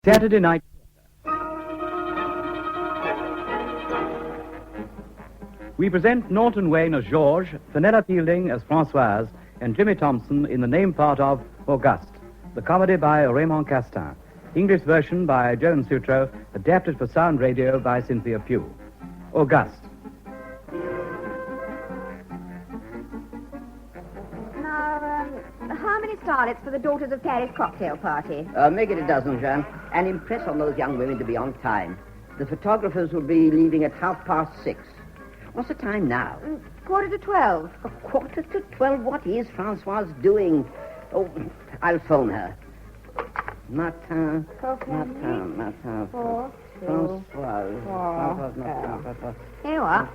Saturday night. We present Norton Wayne as Georges, Fenella Fielding as Françoise, and Jimmy Thompson in the name part of Auguste, the comedy by Raymond Castin. English version by Joan Sutro, adapted for sound radio by Cynthia Pugh. Auguste. Now, how many starlets for the Daughters of Paris cocktail party? Make it a dozen, Jean, and impress on those young women to be on time. The photographers will be leaving at 6:30. What's the time now? 11:45. 11:45? What is Françoise doing? Oh, I'll phone her. Matin. Four, two, Françoise. four. Françoise. Here you are.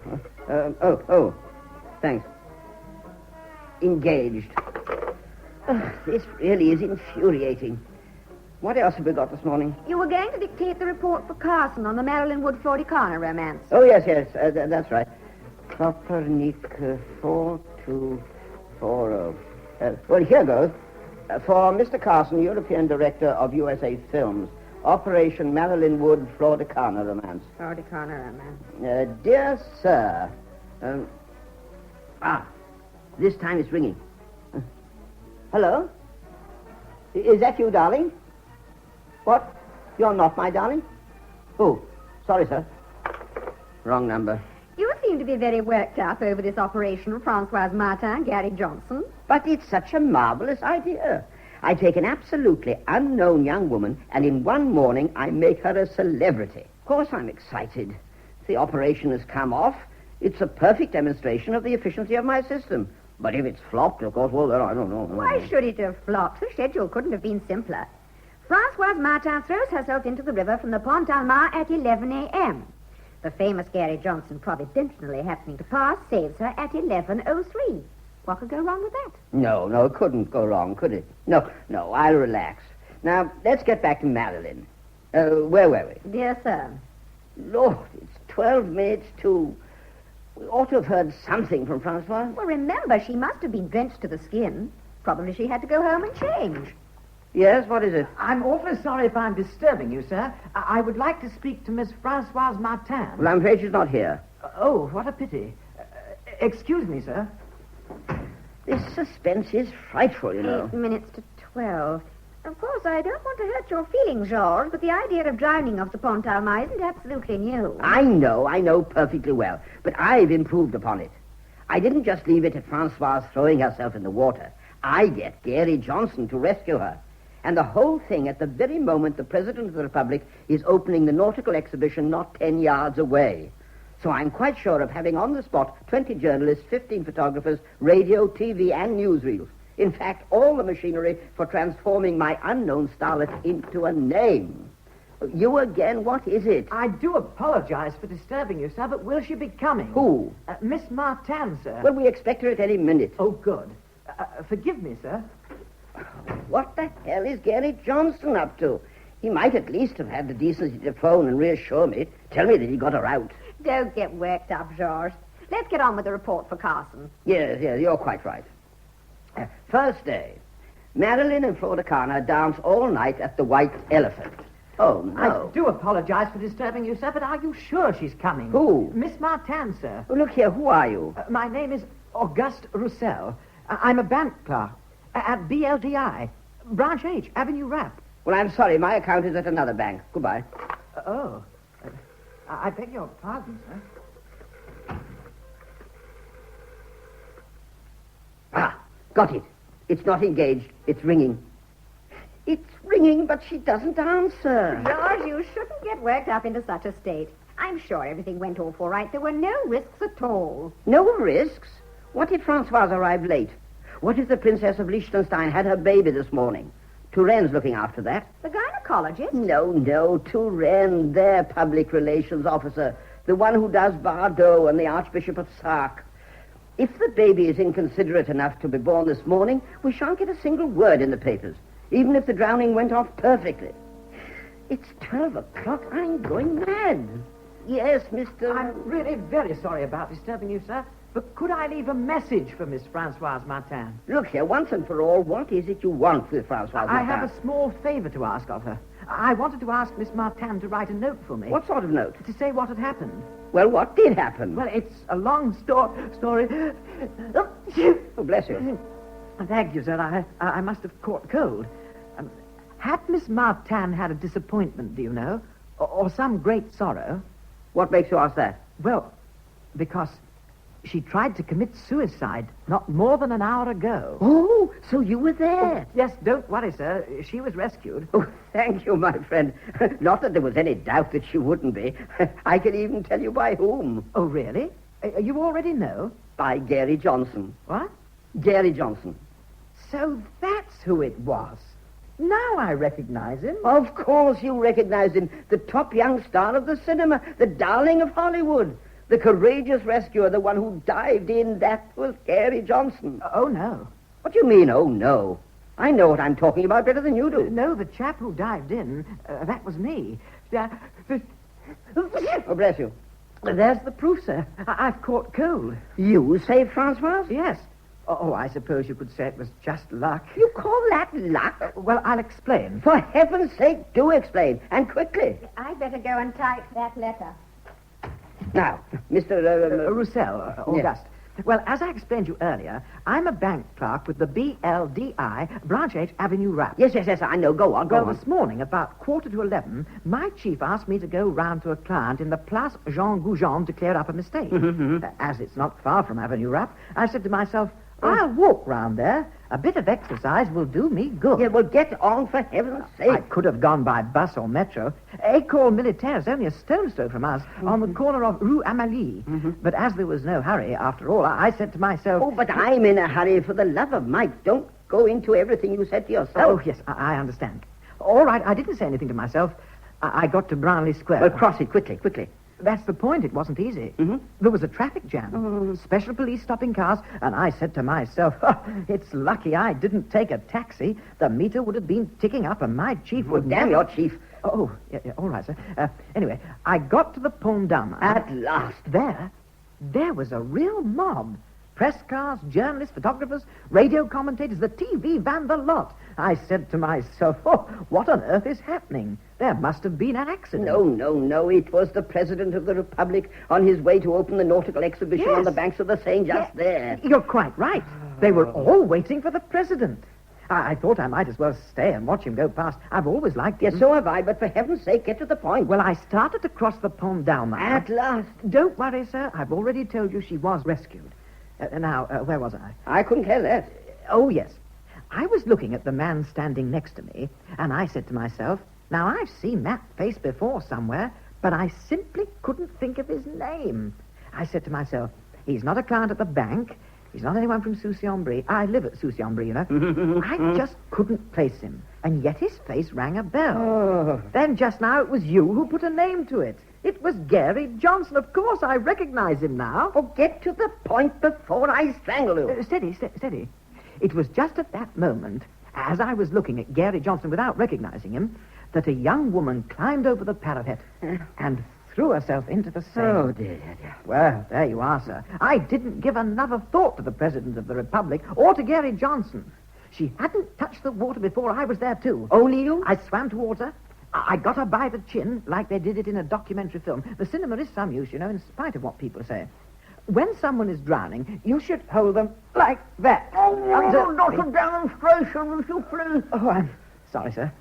Oh. Thanks. Engaged. This really is infuriating. What else have we got this morning? You were going to dictate the report for Carson on the Marilyn Wood Floricana romance. Oh, yes, that's right. Copernic 4240. Well, here goes. For Mr. Carson, European Director of USA Films, Operation Marilyn Wood Floricana romance. Floricana romance. Dear Sir. This time it's ringing. Hello? Is that you, darling? What? You're not my darling? Oh, sorry, sir. Wrong number. You seem to be very worked up over this operation of Françoise Martin, Gary Johnson. But it's such a marvelous idea. I take an absolutely unknown young woman, and in one morning I make her a celebrity. Of course I'm excited. The operation has come off. It's a perfect demonstration of the efficiency of my system. But if it's flopped, of course, well, then I don't know. Why should it have flopped? The schedule couldn't have been simpler. Françoise Martin throws herself into the river from the Pont Alma at 11 a.m. The famous Gary Johnson, providentially happening to pass, saves her at 11:03. What could go wrong with that? No, it couldn't go wrong, could it? No, I'll relax. Now, let's get back to Marilyn. Where were we? Dear sir. Lord, it's 12 minutes to... We ought to have heard something from Françoise. Well, remember, she must have been drenched to the skin. Probably she had to go home and change. Yes, what is it? I'm awfully sorry if I'm disturbing you, sir. I would like to speak to Miss Françoise Martin. Well, I'm afraid she's not here. Oh, what a pity. Excuse me, sir. This suspense is frightful, you know. 8 minutes to 12. Of course, I don't want to hurt your feelings, Georges, but the idea of drowning off the Pont Alma isn't absolutely new. I know perfectly well, but I've improved upon it. I didn't just leave it at Françoise throwing herself in the water. I get Gary Johnson to rescue her. And the whole thing at the very moment the President of the Republic is opening the nautical exhibition not 10 yards away. So I'm quite sure of having on the spot 20 journalists, 15 photographers, radio, TV, and newsreels. In fact, all the machinery for transforming my unknown starlet into a name. You again, what is it? I do apologize for disturbing you, sir, but will she be coming? Who? Miss Martin, sir. Well, we expect her at any minute. Oh, good. Forgive me, sir. What the hell is Gary Johnson up to? He might at least have had the decency to phone and reassure me. Tell me that he got her out. Don't get worked up, Georges. Let's get on with the report for Carson. Yes, you're quite right. First day. Marilyn and Floricana dance all night at the White Elephant. Oh, no. I do apologize for disturbing you, sir, but are you sure she's coming? Who? Miss Martin, sir. Oh, look here, who are you? My name is Auguste Roussel. I'm a bank clerk at BLDI, Branch H, Avenue Rap. Well, I'm sorry, my account is at another bank. Goodbye. I beg your pardon, sir. Got it. It's not engaged. It's ringing. It's ringing, but she doesn't answer. Georges, you shouldn't get worked up into such a state. I'm sure everything went off all right. There were no risks at all. No risks? What if Françoise arrived late? What if the Princess of Liechtenstein had her baby this morning? Turenne's looking after that. The gynecologist? No, Turenne, their public relations officer. The one who does Bardot and the Archbishop of Sark. If the baby is inconsiderate enough to be born this morning, we shan't get a single word in the papers, even if the drowning went off perfectly. It's 12 o'clock. I'm going mad. Yes, Mr... I'm really very sorry about disturbing you, sir. But could I leave a message for Miss Françoise Martin? Look here, once and for all, what is it you want with Françoise Martin? I have a small favor to ask of her. I wanted to ask Miss Martin to write a note for me. What sort of note? To say what had happened. Well, what did happen? Well, it's a long story. Oh, bless you. Thank you, sir. I must have caught cold. Had Miss Martin had a disappointment, do you know? Or some great sorrow? What makes you ask that? Well, because she tried to commit suicide not more than an hour ago. Oh, so you were there. Yes, don't worry, sir. She was rescued. Oh, thank you, my friend. Not that there was any doubt that she wouldn't be. I can even tell you by whom. Oh, really? You already know? By Gary Johnson. What? Gary Johnson. So that's who it was. Now I recognize him. Of course you recognize him. The top young star of the cinema. The darling of Hollywood. The courageous rescuer, the one who dived in. That was Gary Johnson. Oh, no. What do you mean, oh, no? I know what I'm talking about better than you do. No, the chap who dived in, that was me. Oh, bless you. There's the proof, sir. I've caught cold. You saved Francois? Yes. Oh, I suppose you could say it was just luck. You call that luck? Well, I'll explain. For heaven's sake, do explain, and quickly. I'd better go and type that letter. Now, Mr. Roussel, Auguste. Well, as I explained to you earlier, I'm a bank clerk with the BLDI, Branch H, Avenue Rap. Yes, I know. Go on. This morning, about 10:45, my chief asked me to go round to a client in the Place Jean Goujon to clear up a mistake. As it's not far from Avenue Rap, I said to myself, I'll walk round there. A bit of exercise will do me good. Yeah, well, get on for heaven's sake. I could have gone by bus or metro. École Militaire is only a stone's throw from us, on the corner of Rue Amalie. But as there was no hurry, after all, I said to myself... Oh, but I'm in a hurry. For the love of Mike, don't go into everything you said to yourself. Oh, yes, I understand. All right, I didn't say anything to myself. I got to Brownlee Square. Well, cross it quickly. That's the point. It wasn't easy. There was a traffic jam. Special police stopping cars, and I said to myself, it's lucky I didn't take a taxi. The meter would have been ticking up, and my chief would... Damn your chief. Oh, yeah, all right, sir. Anyway, I got to the Pont d'Armes. At last. There was a real mob. Press cars, journalists, photographers, radio commentators, the TV van, the lot. I said to myself, what on earth is happening? There must have been an accident. No. It was the President of the Republic on his way to open the nautical exhibition on the banks of the Seine just there. You're quite right. They were all waiting for the President. I thought I might as well stay and watch him go past. I've always liked him. Yes, so have I, but for heaven's sake, get to the point. Well, I started to cross the Pont d'Armes. At last. Don't worry, sir. I've already told you she was rescued. Now, where was I? I couldn't care less. Oh, yes. I was looking at the man standing next to me, and I said to myself, now, I've seen that face before somewhere, but I simply couldn't think of his name. I said to myself, he's not a client at the bank. He's not anyone from Soucy-en-Brie. I live at Soucy-en-Brie, you know. I just couldn't place him, and yet his face rang a bell. Oh. Then just now it was you who put a name to it. It was Gary Johnson. Of course, I recognize him now. Oh, get to the point before I strangle you. Steady. It was just at that moment, as I was looking at Gary Johnson without recognizing him, that a young woman climbed over the parapet and threw herself into the Seine. Oh, dear. Well, there you are, sir. I didn't give another thought to the President of the Republic or to Gary Johnson. She hadn't touched the water before I was there, too. Only you? I swam towards her. I got her by the chin, like they did it in a documentary film. The cinema is some use, you know, in spite of what people say. When someone is drowning, you should hold them like that. Oh, no, not a demonstration, if you please. Oh, I'm sorry, sir.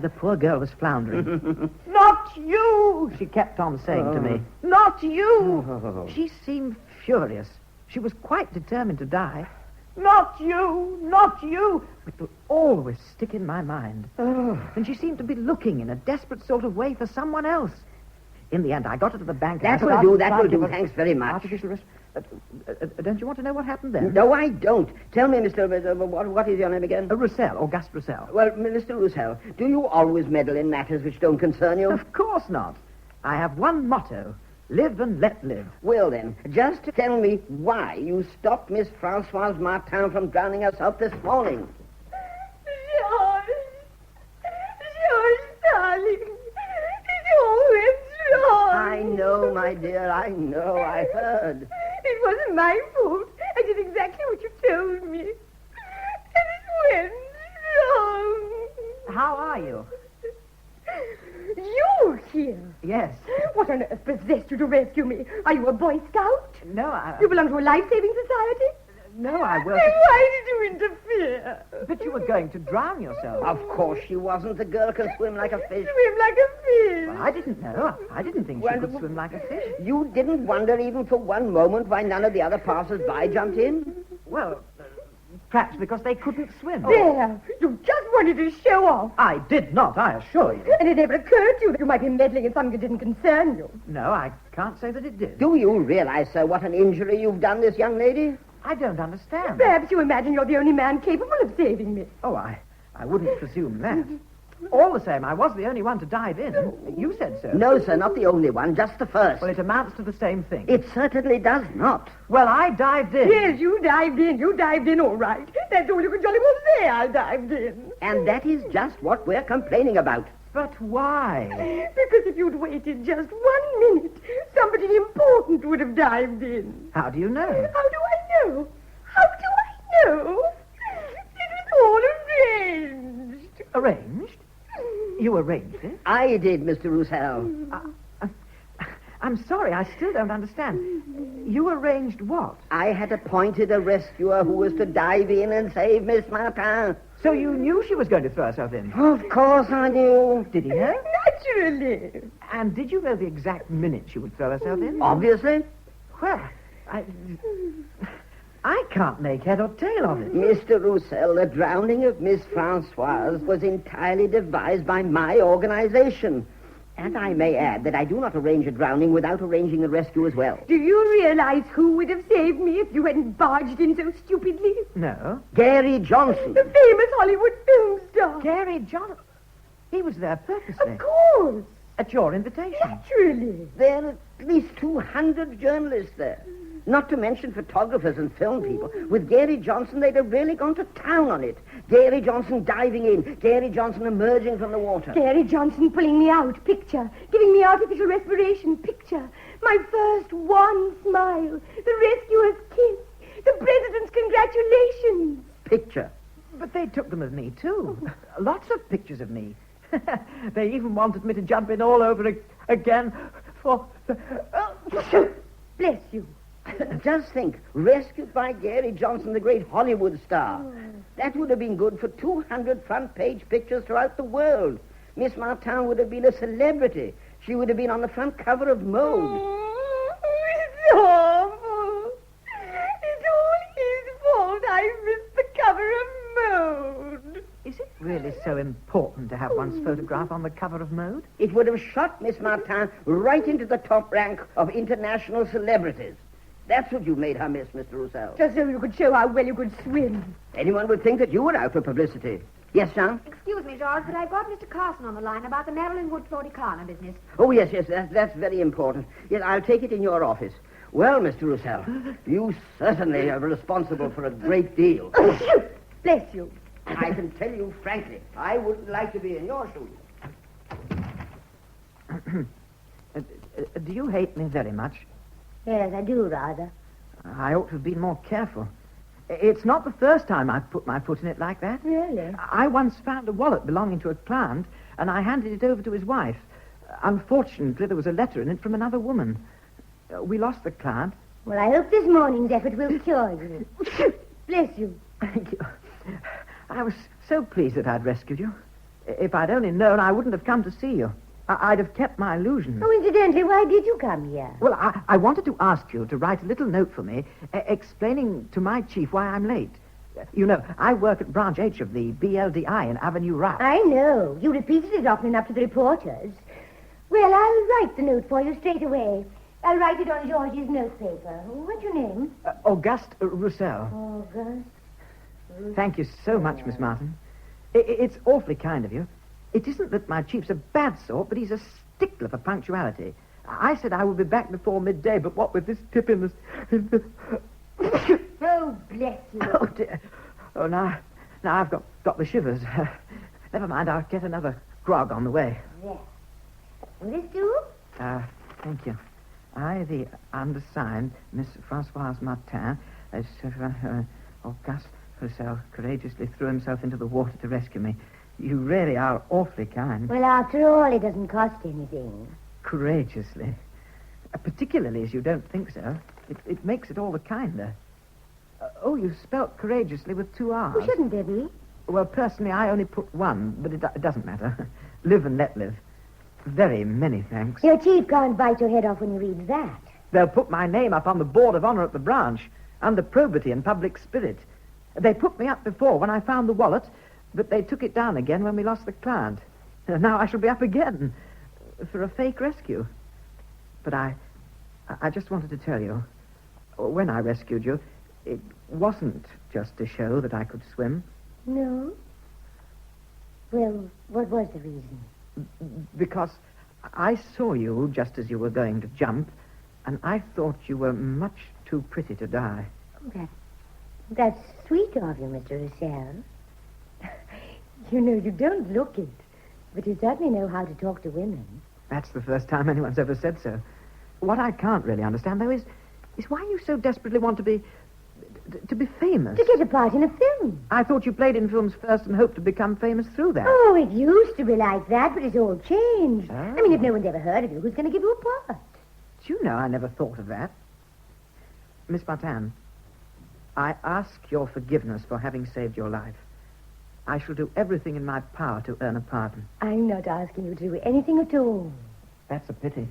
The poor girl was floundering. Not you! She kept on saying to me, not you! Oh. She seemed furious. She was quite determined to die. Not you! It will always stick in my mind. Oh. And she seemed to be looking in a desperate sort of way for someone else. In the end, I got her to the bank. That will do. Thanks very much. Artificial risk. Don't you want to know what happened then? No, I don't. Tell me, Mr. What is your name again? Roussel, Auguste Roussel. Well, Mr. Roussel, do you always meddle in matters which don't concern you? Of course not. I have one motto. Live and let live. Well, then, just tell me why you stopped Miss Françoise Martin from drowning herself this morning. George, darling. It all went wrong. I know, my dear, I know. I heard. It wasn't my fault. I did exactly what you told me. And it went wrong. How are you? here. Yes. What on earth possessed you to rescue me? Are you a Boy Scout? No, I... You belong to a life-saving society? No, I Then work... why did you interfere? But you were going to drown yourself. Of course she wasn't. The girl can swim like a fish. Swim like a fish. Well, I didn't know. I didn't think she could swim like a fish. You didn't wonder even for one moment why none of the other passers-by jumped in? Well, perhaps because they couldn't swim. There. You just wanted to show off. I did not, I assure you. And it never occurred to you that you might be meddling in something that didn't concern you. No, I can't say that it did. Do you realize, sir, what an injury you've done this young lady? I don't understand. Perhaps you imagine you're the only man capable of saving me. Oh, I wouldn't presume that. All the same, I was the only one to dive in. You said so. No, sir, not the only one, just the first. Well, it amounts to the same thing. It certainly does not. Well, I dived in. Yes, you dived in. You dived in all right. That's all you can jolly well say. I dived in. And that is just what we're complaining about. But why? Because if you'd waited just 1 minute, somebody important would have dived in. How do you know? How do I know? How do I know? It was all arranged. Arranged? You arranged it? I did, Mr. Roussel. I'm sorry, I still don't understand. You arranged what? I had appointed a rescuer who was to dive in and save Miss Martin. So you knew she was going to throw herself in? Of course I knew. Did he know? Naturally. And did you know the exact minute she would throw herself in? Obviously. Well, I can't make head or tail of it. Mr. Roussel, the drowning of Miss Francoise was entirely devised by my organization. And I may add that I do not arrange a drowning without arranging the rescue as well. Do you realize who would have saved me if you hadn't barged in so stupidly? No. Gary Johnson. The famous Hollywood film star. Gary Johnson. He was there purposely. Of course. At your invitation. Naturally. There are at least 200 journalists there. Not to mention photographers and film people. With Gary Johnson, they'd have really gone to town on it. Gary Johnson diving in. Gary Johnson emerging from the water. Gary Johnson pulling me out, picture. Giving me artificial respiration, picture. My first one smile. The rescuer's kiss. The president's congratulations. Picture. But they took them of me, too. Lots of pictures of me. They even wanted me to jump in all over again for... Bless you. Just think, rescued by Gary Johnson, the great Hollywood star. That would have been good for 200 front-page pictures throughout the world. Miss Martin would have been a celebrity. She would have been on the front cover of Mode. It's awful. It's all his fault. I missed the cover of Mode. Is it really so important to have one's photograph on the cover of Mode? It would have shot Miss Martin right into the top rank of international celebrities. That's what you made her miss, Mr. Roussel. Just so you could show how well you could swim. Anyone would think that you were out for publicity. Yes, Jean? Excuse me, George, but I've got Mr. Carson on the line about the Marilyn Wood Floricana business. Oh, yes, that's very important. Yes, I'll take it in your office. Well, Mr. Roussel, you certainly are responsible for a great deal. Bless you. I can tell you frankly, I wouldn't like to be in your shoes. Do you hate me very much? Yes, I do, rather. I ought to have been more careful. It's not the first time I've put my foot in it like that. Really? I once found a wallet belonging to a client, and I handed it over to his wife. Unfortunately, there was a letter in it from another woman. We lost the client. Well, I hope this morning's effort will cure you. Bless you. Thank you. I was so pleased that I'd rescued you. If I'd only known, I wouldn't have come to see you. I'd have kept my illusions. Oh, incidentally, why did you come here? Well, I wanted to ask you to write a little note for me explaining to my chief why I'm late. You know, I work at Branch H of the BLDI in Avenue Route. I know. You repeated it often enough to the reporters. Well, I'll write the note for you straight away. I'll write it on George's notepaper. What's your name? Auguste Roussel. Auguste. Thank you so much, Miss Martin. It's awfully kind of you. It isn't that my chief's a bad sort, but he's a stickler for punctuality. I said I would be back before midday, but what with this tip in the... Oh, bless you. Oh, dear. Oh, now I've got the shivers. Never mind, I'll get another grog on the way. Yes. Will this do? Thank you. I, the undersigned, Miss Francoise Martin, Auguste Roussel courageously threw himself into the water to rescue me. You really are awfully kind. Well, after all, it doesn't cost anything. Courageously. Particularly as you don't think so. It makes it all the kinder. Oh, you spelt courageously with 2 R's. Well, shouldn't there be? Well, personally, I only put 1, but it doesn't matter. Live and let live. Very many thanks. Your chief can't bite your head off when he reads that. They'll put my name up on the board of honor at the branch, under probity and public spirit. They put me up before when I found the wallet, but they took it down again when we lost the client. Now I shall be up again for a fake rescue. But I just wanted to tell you, when I rescued you, it wasn't just to show that I could swim. No? Well, what was the reason? Because I saw you just as you were going to jump, and I thought you were much too pretty to die. Oh, that's sweet of you, Mr. Roussel. You know, you don't look it, but you certainly know how to talk to women. That's the first time anyone's ever said so. What I can't really understand, though, is why you so desperately want to be famous. To get a part in a film. I thought you played in films first and hoped to become famous through that. Oh, it used to be like that, but it's all changed. Oh. I mean, if no one's ever heard of you, who's going to give you a part? Do you know, I never thought of that. Miss Martin, I ask your forgiveness for having saved your life. I shall do everything in my power to earn a pardon. I'm not asking you to do anything at all. That's a pity.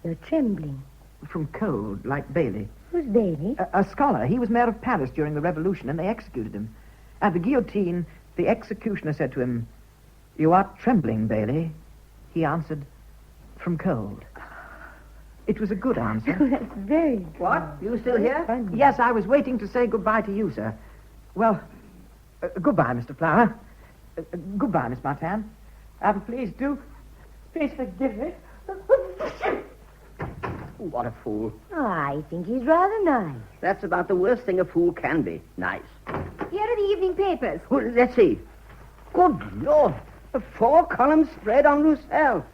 You're trembling. From cold, like Bailey. Who's Bailey? A scholar. He was mayor of Paris during the Revolution, and they executed him. At the guillotine, the executioner said to him, "You are trembling, Bailey." He answered, "From cold." It was a good answer. Oh, that's very good. What? You still here? Yes, I was waiting to say goodbye to you, sir. Well, goodbye, Mr. Flower. Goodbye, Miss Martin. Please forgive me. What a fool. Oh, I think he's rather nice. That's about the worst thing a fool can be. Nice. Here are the evening papers. Well, let's see. Good Lord. A 4-column spread on Roussel.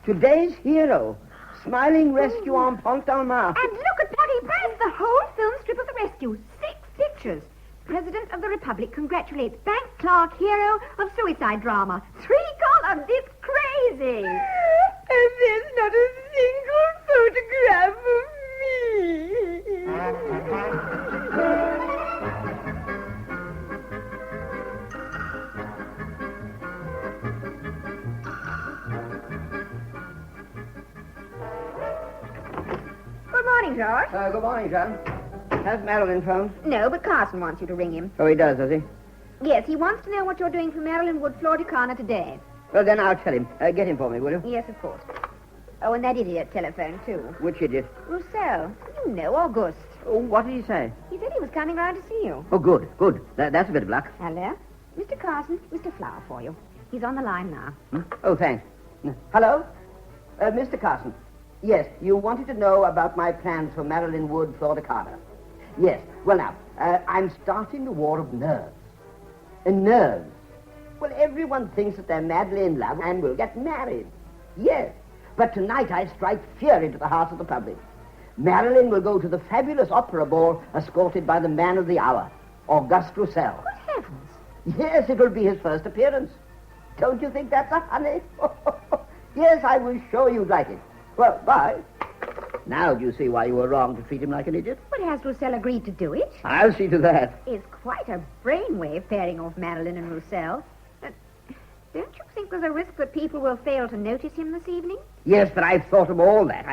Today's hero. Smiling rescue on Pont d'Alma. And look at Bloody Press, the whole film strip of the rescue. 6 pictures. President of the Republic congratulates bank clerk hero of suicide drama. 3 columns. It's crazy. And there's not a single photograph Good morning, George. Good morning, John. Has Marilyn phoned? No, but Carson wants you to ring him. Oh, he does he? Yes, he wants to know what you're doing for Marilyn Wood Florticana today. Well, then I'll tell him. Get him for me, will you? Yes, of course. Oh, and that idiot telephoned, too. Which idiot? Roussel. You know Auguste. Oh, what did he say? He said he was coming round to see you. Oh, good. That's a bit of luck. Hello? Mr. Carson, Mr. Flower for you. He's on the line now. Oh, thanks. Hello? Mr. Carson. Yes, you wanted to know about my plans for Marilyn Wood Florticana. Yes. Well, now, I'm starting the war of nerves. Nerves. Well, everyone thinks that they're madly in love and will get married. Yes. But tonight I strike fear into the hearts of the public. Marilyn will go to the fabulous opera ball escorted by the man of the hour, Auguste Roussel. Good heavens. Yes, it will be his first appearance. Don't you think that's a honey? Yes, I was sure you'd like it. Well, bye. Now do you see why you were wrong to treat him like an idiot? But has Roussel agreed to do it? I'll see to that. It's quite a brainwave pairing off Marilyn and Roussel. Don't you think there's a risk that people will fail to notice him this evening? Yes, but I've thought of all that.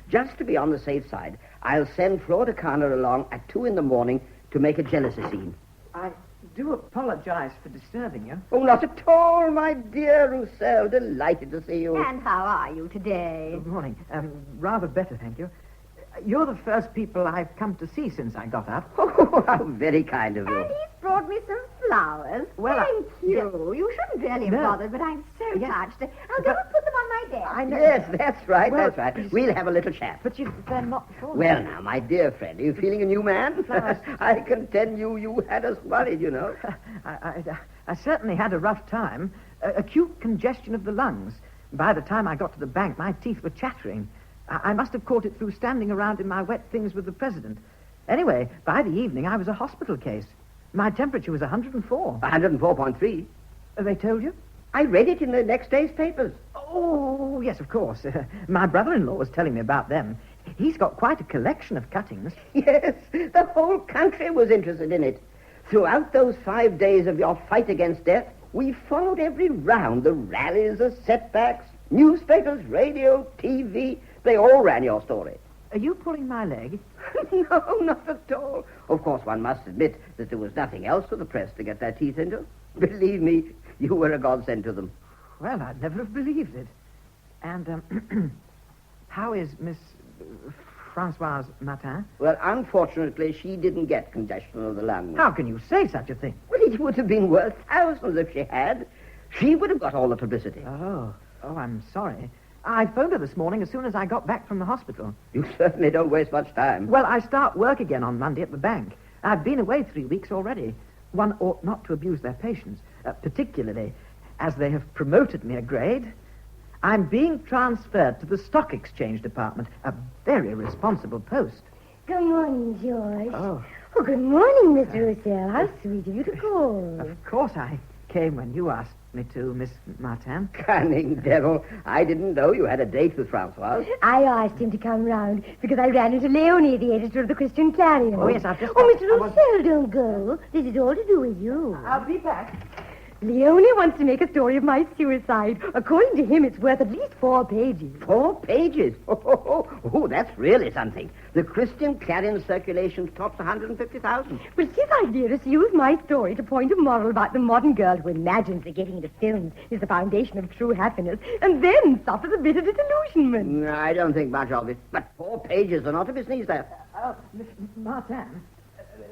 Just to be on the safe side, I'll send Florticana along at 2 a.m. to make a jealousy scene. I do apologize for disturbing you. Oh, not at all, my dear Roussel. Delighted to see you. And how are you today? Good morning. Rather better, thank you. You're the first people I've come to see since I got up. Oh, how very kind of you. And he's brought me some flowers. Well, Thank you. You shouldn't really have No. bothered, but I'm so Yes. touched. I'll go and put them on my desk. I know. Yes, that's right, Well, that's right. We'll have a little chat. But they're not for Well, now, my dear friend, are you feeling a new man? Flowers. I can tell you had us worried, you know. I certainly had a rough time. Acute congestion of the lungs. By the time I got to the bank, my teeth were chattering. I must have caught it through standing around in my wet things with the president. Anyway, by the evening, I was a hospital case. My temperature was 104. 104.3. They told you? I read it in the next day's papers. Oh, yes, of course. My brother-in-law was telling me about them. He's got quite a collection of cuttings. Yes, the whole country was interested in it. Throughout those 5 days of your fight against death, we followed every round, the rallies, the setbacks, newspapers, radio, TV. They all ran your story. Are you pulling my leg? No, not at all. Of course, one must admit that there was nothing else for the press to get their teeth into. Believe me, you were a godsend to them. Well, I'd never have believed it. And, how is Miss Françoise Martin? Well, unfortunately, she didn't get congestion of the lungs. How can you say such a thing? Well, it would have been worth thousands if she had. She would have got all the publicity. Oh, I'm sorry. I phoned her this morning as soon as I got back from the hospital. You certainly don't waste much time. Well, I start work again on Monday at the bank. I've been away 3 weeks already. One ought not to abuse their patience, particularly as they have promoted me a grade. I'm being transferred to the stock exchange department, a very responsible post. Good morning, George. Oh. Oh, good morning, Mr. Roussel. How sweet of you to call. Of course I came when you asked me to, Miss Martin. Cunning devil. I didn't know you had a date with Francois. I asked him to come round because I ran into Leonie, the editor of the Christian Clarion. Oh, yes, I've just... Oh, Mr. Roussel, don't go. This is all to do with you. I'll be back. Leonie wants to make a story of my suicide. According to him, it's worth at least 4 pages. 4 pages? Oh, that's really something. The Christian Clarion circulation tops 150,000. But his idea is to use my story to point a moral about the modern girl who imagines that getting into films is the foundation of true happiness and then suffers a bit of disillusionment. I don't think much of it. But 4 pages are not of his knees there. Miss Martin,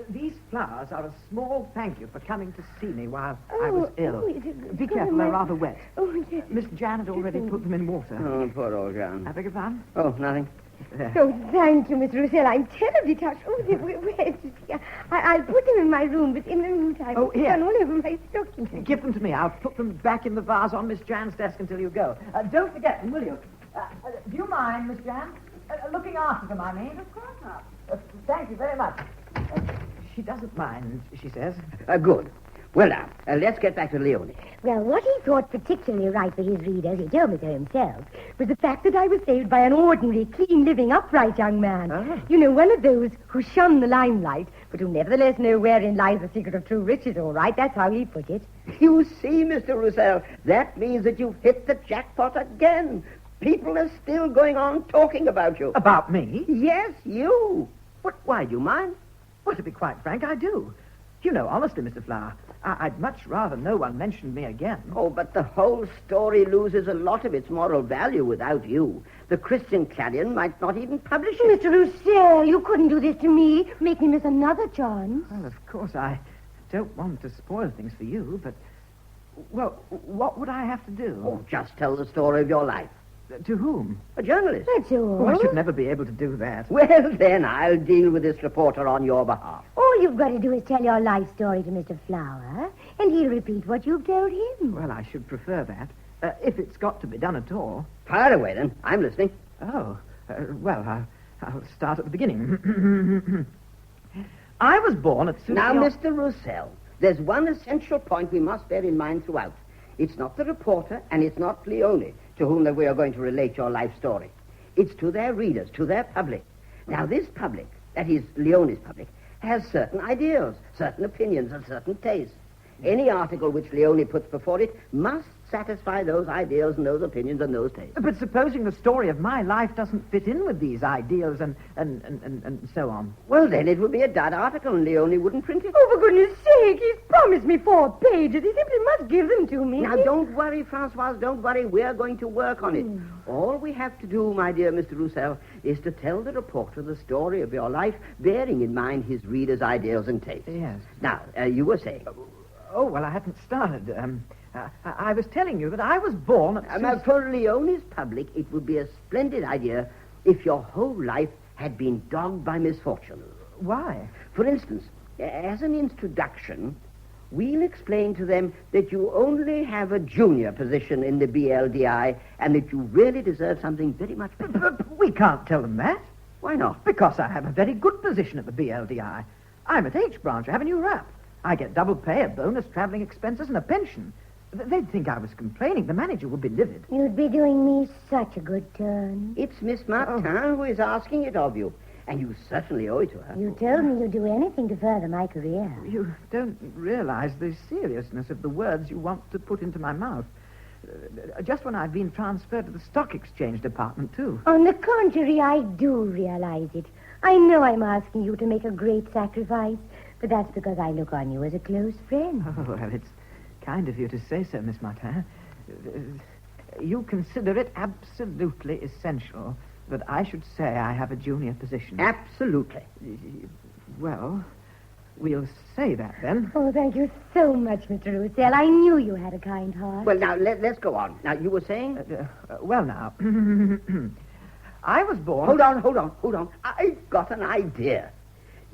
these flowers are a small thank you for coming to see me while I was ill. Be careful, they're rather wet. Oh, yes. Miss Jan had already put them in water. Oh, poor old John. I beg your pardon? Oh, nothing. Oh, thank you, Miss Roussel. I'm terribly touched. Oh, they're wet. I'll put them in my room, but in the meantime, Oh, here. run all over my stocking. Give them to me. I'll put them back in the vase on Miss Jan's desk until you go. Don't forget them, will you? Do you mind, Miss Jan? Looking after them, I mean. Of course not. Thank you very much. She doesn't mind, she says. Good. Well, now, let's get back to Leonie. Well, what he thought particularly right for his readers, he told me so himself, was the fact that I was saved by an ordinary, clean-living, upright young man. Ah. You know, one of those who shun the limelight, but who nevertheless know wherein lies the secret of true riches, all right. That's how he put it. You see, Mr. Roussel, that means that you've hit the jackpot again. People are still going on talking about you. About me? Yes, you. But why do you mind? Well, to be quite frank, I do. You know, honestly, Mr. Flower, I'd much rather no one mentioned me again. Oh, but the whole story loses a lot of its moral value without you. The Christian Clarion might not even publish it. Mr. Roussel, you couldn't do this to me. Make me miss another chance. Well, of course, I don't want to spoil things for you, but... Well, what would I have to do? Oh, just tell the story of your life. To whom? A journalist. That's all. Oh, I should never be able to do that. Well, then I'll deal with this reporter on your behalf. All you've got to do is tell your life story to Mr. Flower, and he'll repeat what you've told him. Well, I should prefer that, if it's got to be done at all. Fire away, then. I'm listening. Oh, well, I'll start at the beginning. I was born at... Now, Mr. Roussel, there's one essential point we must bear in mind throughout. It's not the reporter, and it's not Leonie, to whom that we are going to relate your life story. It's to their readers, to their public. Now, this public, that is Leonie's public, has certain ideals, certain opinions, and certain tastes. Any article which Leonie puts before it must satisfy those ideals and those opinions and those tastes. But supposing the story of my life doesn't fit in with these ideals and so on. Well, then it would be a dud article and Leonie wouldn't print it. Oh, for goodness sake, he's promised me 4 pages. He simply must give them to me. Now, don't worry, Francoise, don't worry. We're going to work on it. All we have to do, my dear Mr. Roussel, is to tell the reporter the story of your life, bearing in mind his readers' ideals and tastes. Yes. Now, you were saying... Oh, well, I hadn't started. I was telling you that I was born at... For Leonie's public, it would be a splendid idea if your whole life had been dogged by misfortune. Why? For instance, as an introduction, we'll explain to them that you only have a junior position in the BLDI and that you really deserve something very much better. But we can't tell them that. Why not? Because I have a very good position at the BLDI. I'm at H branch. I have a new rap. I get double pay, a bonus, traveling expenses, and a pension. They'd think I was complaining. The manager would be livid. You'd be doing me such a good turn. It's Miss Martin who is asking it of you, and you certainly owe it to her. You told me you'd do anything to further my career. You don't realize the seriousness of the words you want to put into my mouth. Just when I've been transferred to the stock exchange department, too. On the contrary, I do realize it. I know I'm asking you to make a great sacrifice, but that's because I look on you as a close friend. Oh, well, it's kind of you to say so, Miss Martin. You consider it absolutely essential that I should say I have a junior position. Absolutely. Well, we'll say that then. Oh, thank you so much, Mr. Roussel. I knew you had a kind heart. Well, now, let's go on. Now, you were saying? Well, now, I was born... Hold on. I've got an idea.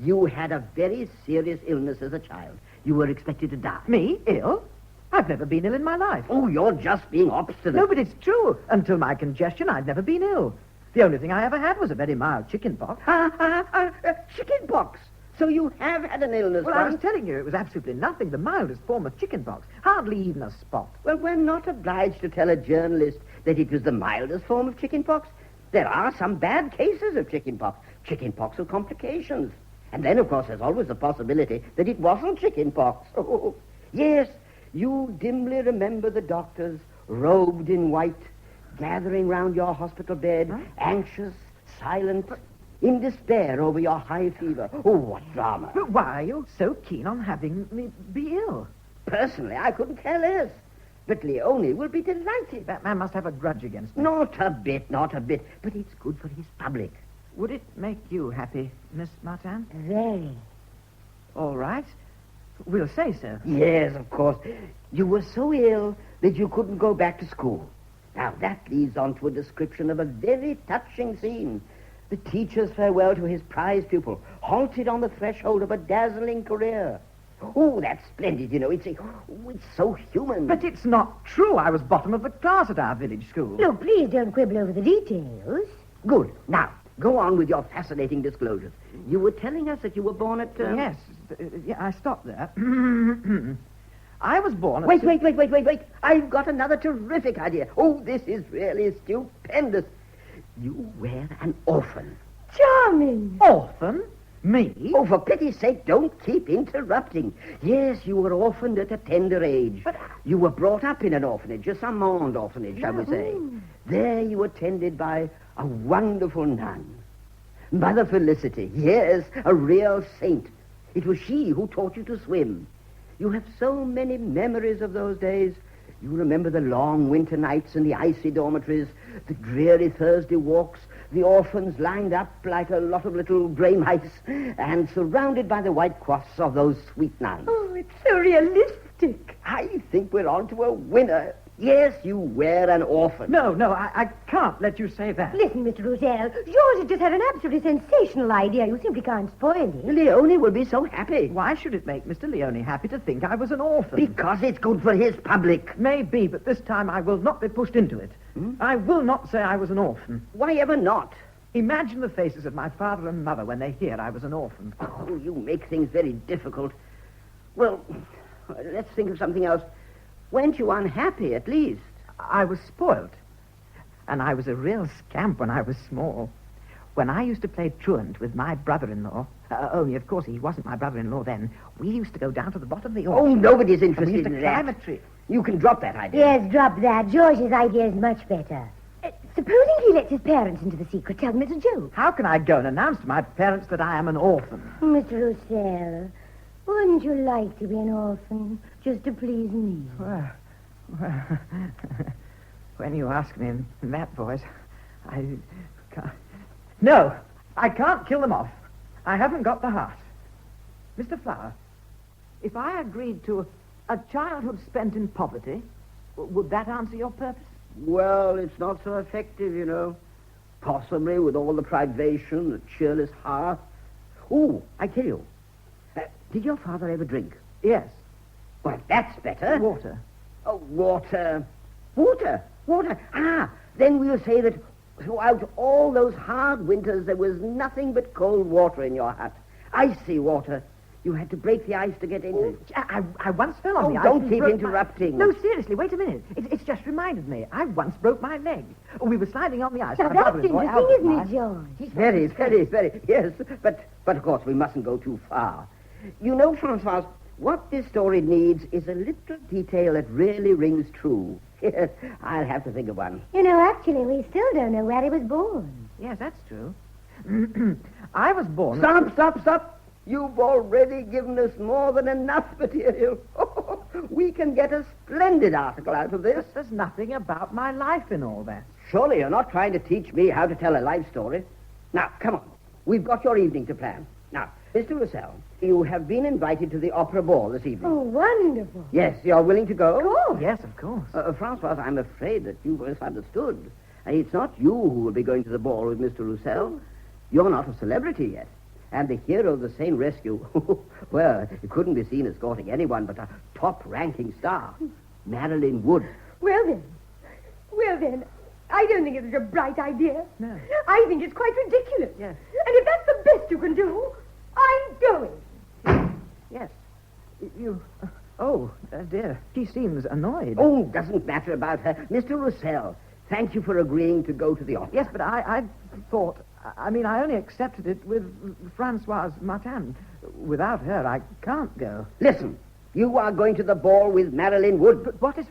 You had a very serious illness as a child. You were expected to die. Me? Ill? I've never been ill in my life. Oh, you're just being obstinate. No, but it's true. Until my congestion, I'd never been ill. The only thing I ever had was a very mild chicken pox. Chicken pox. So you have had an illness. Well, I was telling you, it was absolutely nothing. The mildest form of chicken pox. Hardly even a spot. Well, we're not obliged to tell a journalist that it was the mildest form of chicken pox. There are some bad cases of chicken pox. Chicken pox with complications. And then, of course, there's always the possibility that it wasn't chicken pox. Oh, yes, you dimly remember the doctors, robed in white, gathering round your hospital bed, anxious, silent, in despair over your high fever. Oh, what drama. But why are you so keen on having me be ill? Personally, I couldn't care less. But Leone will be delighted. That man must have a grudge against me. Not a bit. But it's good for his public. Would it make you happy, Miss Martin? Very. All right. We'll say so. Yes, of course. You were so ill that you couldn't go back to school. Now, that leads on to a description of a very touching scene. The teacher's farewell to his prize pupil, halted on the threshold of a dazzling career. Oh, that's splendid, you know. It's so human. But it's not true. I was bottom of the class at our village school. Look, please don't quibble over the details. Good. Now, go on with your fascinating disclosures. You were telling us that you were born at... Yes. I stopped there. I was born at... Wait. I've got another terrific idea. Oh, this is really stupendous. You were an orphan. Charming. Orphan? Me? Oh, for pity's sake, don't keep interrupting. Yes, you were orphaned at a tender age. But you were brought up in an orphanage, a Samand orphanage, shall we say. There you were tended by a wonderful nun. Mother Felicity, yes, a real saint. It was she who taught you to swim. You have so many memories of those days. You remember the long winter nights in the icy dormitories, the dreary Thursday walks, the orphans lined up like a lot of little grey mice, and surrounded by the white cross of those sweet nuns. Oh, it's so realistic. I think we're on to a winner. Yes, you were an orphan. No, I can't let you say that. Listen, Mr. Roussel, George has just had an absolutely sensational idea. You simply can't spoil it. Leone will be so happy. Why should it make Mr. Leone happy to think I was an orphan? Because it's good for his public. Maybe, but this time I will not be pushed into it. I will not say I was an orphan. Why ever not? Imagine the faces of my father and mother when they hear I was an orphan. Oh, you make things very difficult. Well, let's think of something else. Weren't you unhappy, at least? I was spoilt. And I was a real scamp when I was small. When I used to play truant with my brother-in-law, only, of course, he wasn't my brother-in-law then, we used to go down to the bottom of the orchard. Oh, nobody's And we interested used to in climb that. a tree. You can drop that idea. Yes, drop that. George's idea is much better. Supposing he lets his parents into the secret, tell them it's a joke. How can I go and announce to my parents that I am an orphan? Mr. Roussel, wouldn't you like to be an orphan, just to please me? Well, when you ask me in that voice, I can't... No, I can't kill them off. I haven't got the heart. Mr. Flower, if I agreed to a childhood spent in poverty, would that answer your purpose? Well, it's not so effective, you know. Possibly with all the privation, the cheerless hearth. Oh, I tell you. Did your father ever drink? Yes. Well, that's better. Water. Oh, water. Water. Ah, then we'll say that throughout all those hard winters there was nothing but cold water in your hut. Icy water. You had to break the ice to get into it. I once fell on the ice. Don't and keep broke interrupting. No, seriously, wait a minute. It's just reminded me. I once broke my leg. We were sliding on the ice. Now, My that's brother-in-law, interesting, Albert, isn't and it, I- George? Very, yes. But of course, we mustn't go too far. You know, Francois, what this story needs is a little detail that really rings true. I'll have to think of one. You know, actually, we still don't know where he was born. Yes, that's true. I was born... Stop. You've already given us more than enough material. We can get a splendid article out of this. There's nothing about my life in all that. Surely you're not trying to teach me how to tell a life story. Now, come on. We've got your evening to plan. Now, Mr. Russell, you have been invited to the opera ball this evening. Oh, wonderful. Yes, you're willing to go? Oh, Yes, of course. Francois, I'm afraid that you've misunderstood. It's not you who will be going to the ball with Mr. Russell. You're not a celebrity yet. And the hero of the same rescue, well, it couldn't be seen escorting anyone but a top-ranking star, Marilyn Wood. Well, then, I don't think it's a bright idea. No. I think it's quite ridiculous. Yes. And if that's the best you can do, I'm going. Yes. You... Oh, dear. She seems annoyed. Oh, doesn't matter about her. Mr. Russell, thank you for agreeing to go to the opera. Yes, but I thought... I mean, I only accepted it with Francoise Martin. Without her, I can't go. Listen, you are going to the ball with Marilyn Wood. But what is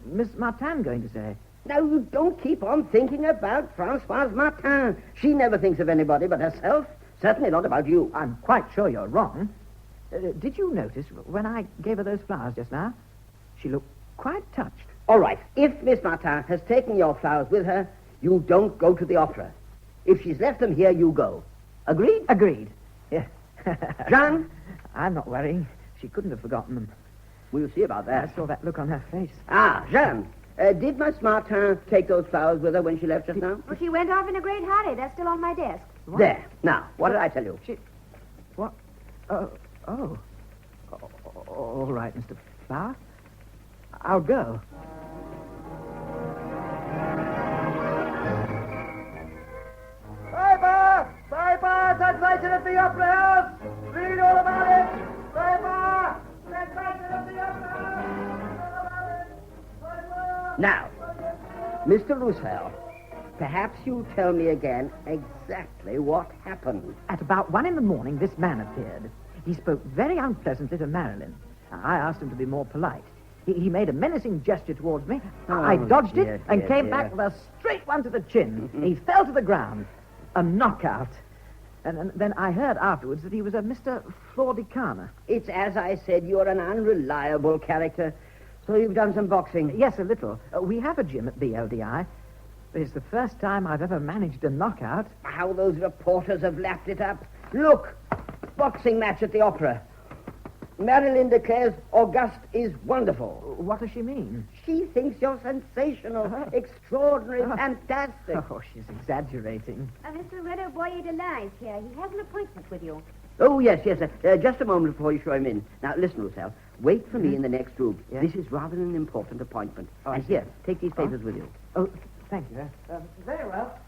Miss Martin going to say? Now, you don't keep on thinking about Francoise Martin. She never thinks of anybody but herself. Certainly not about you. I'm quite sure you're wrong. Did you notice when I gave her those flowers just now? She looked quite touched. All right, if Miss Martin has taken your flowers with her, you don't go to the opera. If she's left them here, you go. Agreed? Agreed. Yeah. Jean? I'm not worrying. She couldn't have forgotten them. We'll see about I that. saw that look on her face. Ah, Jean, did Miss Martin take those flowers with her when she left just now? Well, she went off in a great hurry. They're still on my desk. What? There. Now, what did I tell you? What? Oh. All right, Mr. Flower. I'll go. Piper! Translation at the Opera House! Read all about it! Piper! Translation at the Opera House! Now, Mr. Russell, perhaps you'll tell me again exactly what happened. At about 1 a.m, this man appeared. He spoke very unpleasantly to Marilyn. I asked him to be more polite. He made a menacing gesture towards me. I dodged dear, it and dear, came dear. back with a straight one to the chin. He fell to the ground. A knockout. And then I heard afterwards that he was a Mr. Flaudicana. It's as I said, you're an unreliable character. So you've done some boxing. Yes, a little. We have a gym at BLDI. But it's the first time I've ever managed a knockout. How those reporters have lapped it up. Look, boxing match at the opera. Marilyn declares Auguste is wonderful. What does she mean? She thinks you're sensational, extraordinary, fantastic. Oh, she's exaggerating. Mr. Raynaud Boyer de Lies here. He has an appointment with you. Oh, yes. Just a moment before you show him in. Now, listen, Russell. Wait for me in the next room. Yes. This is rather an important appointment. Oh, I And see. here, take these papers with you. Oh, thank you. Very well.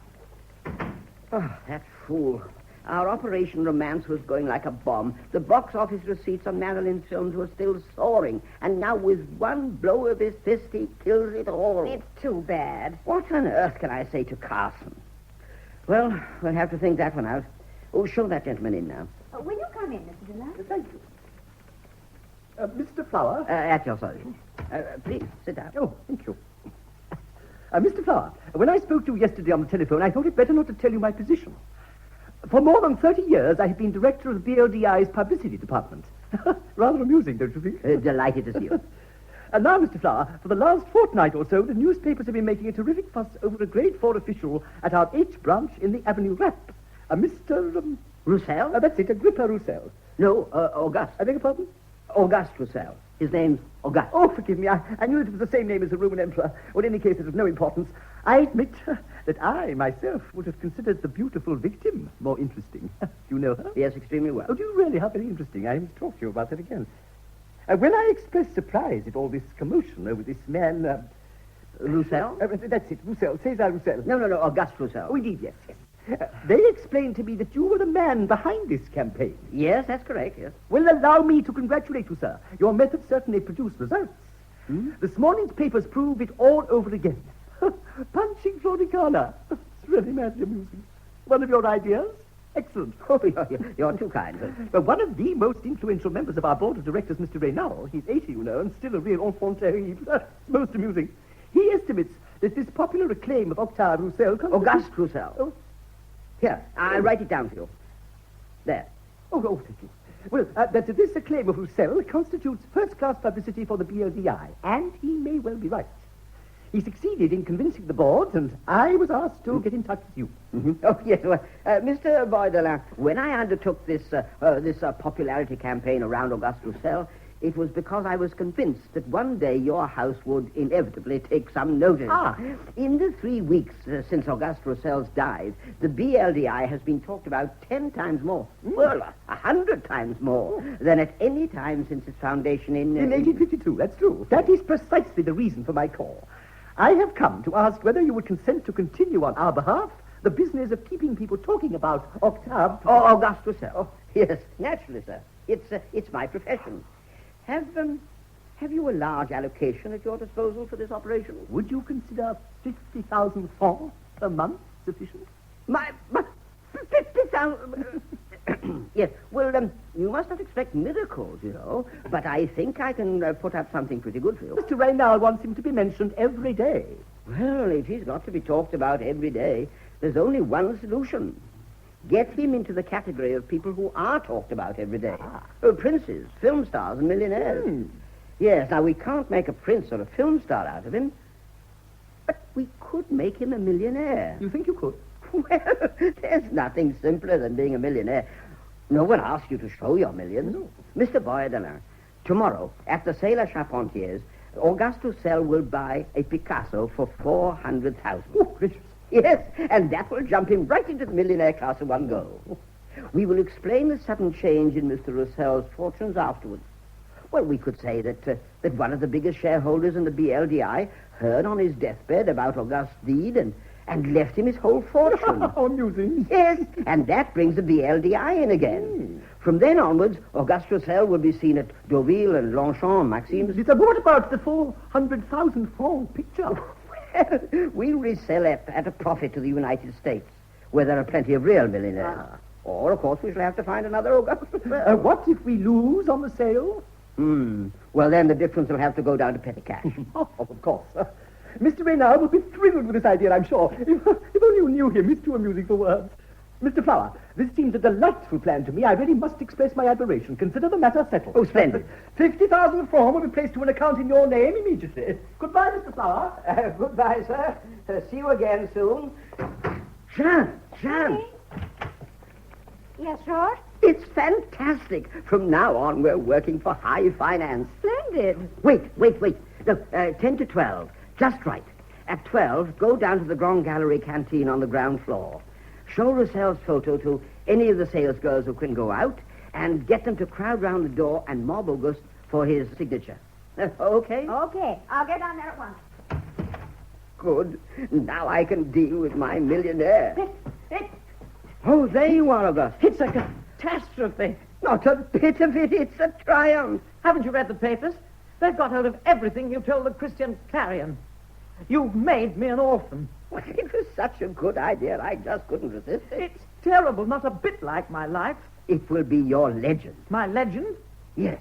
Oh, that fool. Our Operation Romance was going like a bomb. The box office receipts on Marilyn's films were still soaring. And now with one blow of his fist, he kills it all. It's too bad. What on earth can I say to Carson? Well, we'll have to think that one out. Oh, show that gentleman in now. Will you come in, Mr. DeLance? Thank you. Mr. Flower? At your service. Please, sit down. Oh, thank you. Mr. Flower, when I spoke to you yesterday on the telephone, I thought it better not to tell you my position. For more than 30 years, I have been director of the BLDI's publicity department. Rather amusing, don't you think? Delighted to see you. And now, Mr. Flower, for the last fortnight or so, the newspapers have been making a terrific fuss over a grade 4 official at our H branch in the Avenue Rap. Mr. Roussel? That's it, Agrippa Roussel. No, Auguste. I beg your pardon? Auguste Roussel. His name's Auguste. Oh, forgive me. I knew it was the same name as the Roman emperor. Well, in any case, it was no importance. I admit that I, myself, would have considered the beautiful victim more interesting. You know her? Yes, extremely well. Oh, do you really? How very interesting. I must talk to you about that again. When I expressed surprise at all this commotion over this man... Roussel? That's it, Roussel. César Roussel. No, Auguste Roussel. Oh, indeed, yes. They explained to me that you were the man behind this campaign. Yes, that's correct, yes. Well, allow me to congratulate you, sir. Your method certainly produced results. This morning's papers prove it all over again. Punching Floricana. It's really madly amusing. One of your ideas? Excellent. Oh, you're too kind, sir. But one of the most influential members of our board of directors, Mr. Raynaud, he's 80, you know, and still a real enfant terrible. Most amusing. He estimates that this popular acclaim of Octave Roussel... Auguste Roussel. Oh. Here, I'll write it down for you. There. Oh, thank you. Well, that this acclaim of Roussel constitutes first-class publicity for the BLDI, and he may well be right. He succeeded in convincing the board, and I was asked to get in touch with you. Oh, yes, well, Mr. Boyle, when I undertook this popularity campaign around Auguste Roussel, it was because I was convinced that one day your house would inevitably take some notice. In the 3 weeks since Auguste Roussel's died, the BLDI has been talked about 10 times more. Well, 100 times more than at any time since its foundation in 1852, that's true. That is precisely the reason for my call. I have come to ask whether you would consent to continue on our behalf the business of keeping people talking about Octave... Oh, Auguste Roussel. Oh, yes, naturally, sir. It's my profession. Have you a large allocation at your disposal for this operation? Would you consider 50,000 francs per month sufficient? My 50,000... Yes, well, you must not expect miracles, you know, but I think I can put up something pretty good for you. Mr. Raynaud wants him to be mentioned every day. Well, if he's got to be talked about every day, there's only one solution. Get him into the category of people who are talked about every day. Princes, film stars, and millionaires. Yes, now we can't make a prince or a film star out of him, but we could make him a millionaire. You think you could? Well, there's nothing simpler than being a millionaire. No one asks you to show your millions. No. Mr. Boyle, tomorrow, at the Sailor Charpentiers, Auguste Roussel will buy a Picasso for 400,000. Oh, gracious. Yes, and that will jump him right into the millionaire class in one go. We will explain the sudden change in Mr. Roussel's fortunes afterwards. Well, we could say that one of the biggest shareholders in the BLDI heard on his deathbed about Auguste's deed and left him his whole fortune. How amusing. Yes, and that brings the BLDI in again. From then onwards, Auguste Roussel will be seen at Deauville and Longchamp, Maxime's. What about the 400,000 franc picture? We'll resell it at a profit to the United States, where there are plenty of real millionaires. Or, of course, we shall have to find another Auguste Roussel. What if we lose on the sale? Well, then the difference will have to go down to petty cash. Of course. Mr. Raynaud will be thrilled with this idea, I'm sure. If only you knew him. He's too amusing for words. Mr. Flower, this seems a delightful plan to me. I really must express my admiration. Consider the matter settled. Oh, splendid. 50,000 francs will be placed to an account in your name immediately. Goodbye, Mr. Flower. Goodbye, sir. See you again soon. Jean. Yes, George? It's fantastic. From now on, we're working for high finance. Splendid. Wait. No, 10 to 12. Just right. At 12, go down to the Grand Gallery canteen on the ground floor. Show Roussel's photo to any of the salesgirls who can go out, and get them to crowd round the door and mob Auguste for his signature. Okay? Okay. I'll get down there at once. Good. Now I can deal with my millionaire. It. Oh, there you are, Auguste. It's a catastrophe. Not a bit of it. It's a triumph. Haven't you read the papers? They've got hold of everything you told the Christian Clarion. You've made me an orphan. Well, it was such a good idea, I just couldn't resist it. It's terrible, not a bit like my life. It will be your legend. My legend? Yes.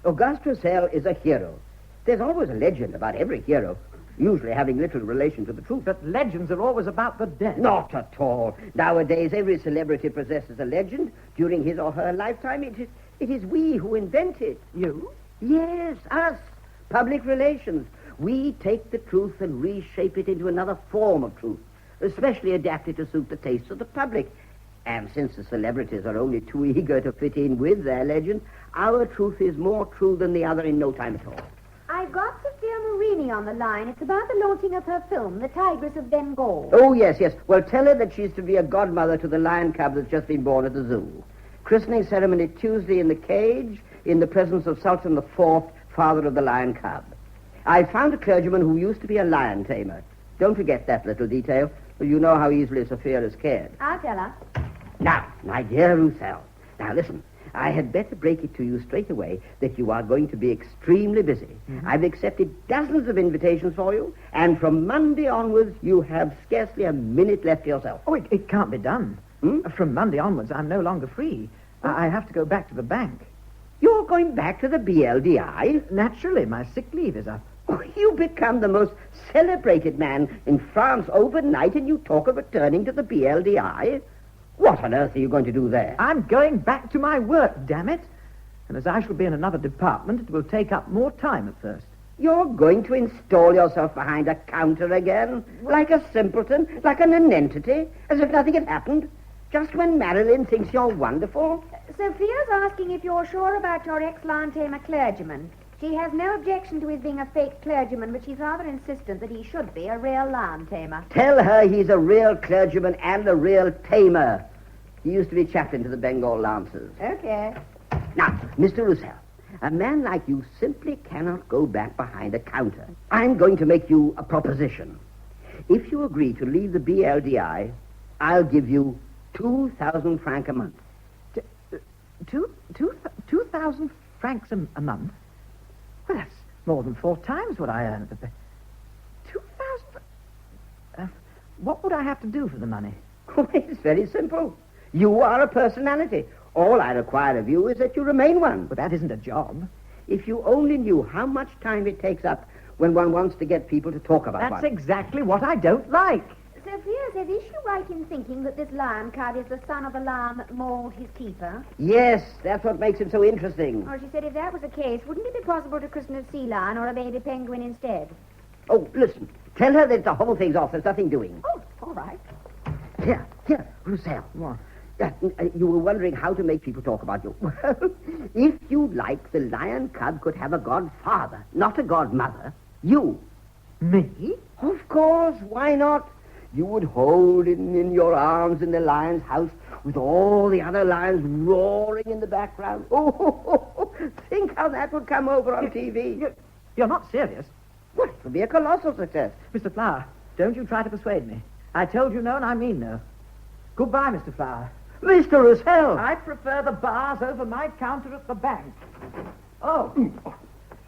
Auguste Roussel is a hero. There's always a legend about every hero, usually having little relation to the truth. But legends are always about the dead. Not at all. Nowadays, every celebrity possesses a legend during his or her lifetime. It is we who invent it. You? Yes, us. Public relations. We take the truth and reshape it into another form of truth, especially adapted to suit the tastes of the public. And since the celebrities are only too eager to fit in with their legend, our truth is more true than the other in no time at all. I've got Sophia Marini on the line. It's about the launching of her film, The Tigress of Bengal. Oh, yes. Well, tell her that she's to be a godmother to the lion cub that's just been born at the zoo. Christening ceremony Tuesday in the cage, in the presence of Sultan IV, father of the lion cub. I found a clergyman who used to be a lion tamer. Don't forget that little detail. Well, you know how easily Sophia is scared. I'll tell her. Now, my dear Roussel, now listen. I had better break it to you straight away that you are going to be extremely busy. Mm-hmm. I've accepted dozens of invitations for you, and from Monday onwards, you have scarcely a minute left to yourself. Oh, it can't be done. From Monday onwards, I'm no longer free. I have to go back to the bank. You're going back to the BLDI? Naturally, my sick leave is up. Oh, you become the most celebrated man in France overnight, and you talk of returning to the BLDI? What on earth are you going to do there? I'm going back to my work, damn it. And as I shall be in another department, it will take up more time at first. You're going to install yourself behind a counter again? Like a simpleton? Like an nonentity? As if nothing had happened? Just when Marilyn thinks you're wonderful? Sophia's asking if you're sure about your ex-Lantamer clergyman. She has no objection to his being a fake clergyman, but she's rather insistent that he should be a real lawn-tamer. Tell her he's a real clergyman and a real tamer. He used to be chaplain to the Bengal Lancers. Okay. Now, Mr. Roussel, a man like you simply cannot go back behind a counter. I'm going to make you a proposition. If you agree to leave the BLDI, I'll give you 2,000 francs a month. 2,000 francs a month? Well, that's more than 4 times what I earn at the bank. 2,000? What would I have to do for the money? Oh, it's very simple. You are a personality. All I require of you is that you remain one. But that isn't a job. If you only knew how much time it takes up when one wants to get people to talk about That's one. exactly what I don't like. Sophia says, is she right in thinking that this lion cub is the son of the lion that mauled his keeper? Yes, that's what makes him so interesting. Or she said if that was the case, wouldn't it be possible to christen a sea lion or a baby penguin instead? Oh, listen. Tell her that the whole thing's off. There's nothing doing. Oh, all right. Here, Roussel. What? You were wondering how to make people talk about you. Well, if you like, the lion cub could have a godfather, not a godmother. You. Me? Of course, why not? You would hold him in your arms in the lion's house with all the other lions roaring in the background. Oh, think how that would come over on TV. You're not serious. Well, it would be a colossal success. Mr. Flower, don't you try to persuade me. I told you no, and I mean no. Goodbye, Mr. Flower. Mr. Roussel! I prefer the bars over my counter at the bank. Oh,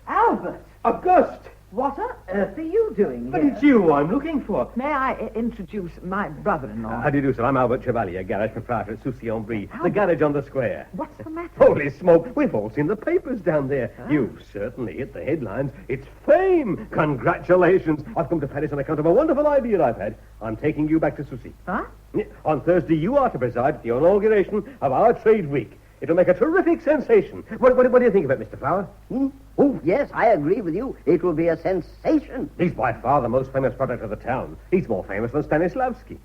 Albert! Auguste! What on earth are you doing But here? it's you I'm looking for. May I introduce my brother-in-law? How do you do, sir? I'm Albert Chevalier, garage proprietor at Soucy-en-Brie, the garage on the square. What's the matter? Holy smoke, we've all seen the papers down there. You've certainly hit the headlines. It's fame. Congratulations. I've come to Paris on account of a wonderful idea I've had. I'm taking you back to Soucy. Huh? Yeah, on Thursday, you are to preside at the inauguration of our trade week. It'll make a terrific sensation. What do you think of it, Mr. Flower? Oh, yes, I agree with you. It will be a sensation. He's by far the most famous product of the town. He's more famous than Stanislavski.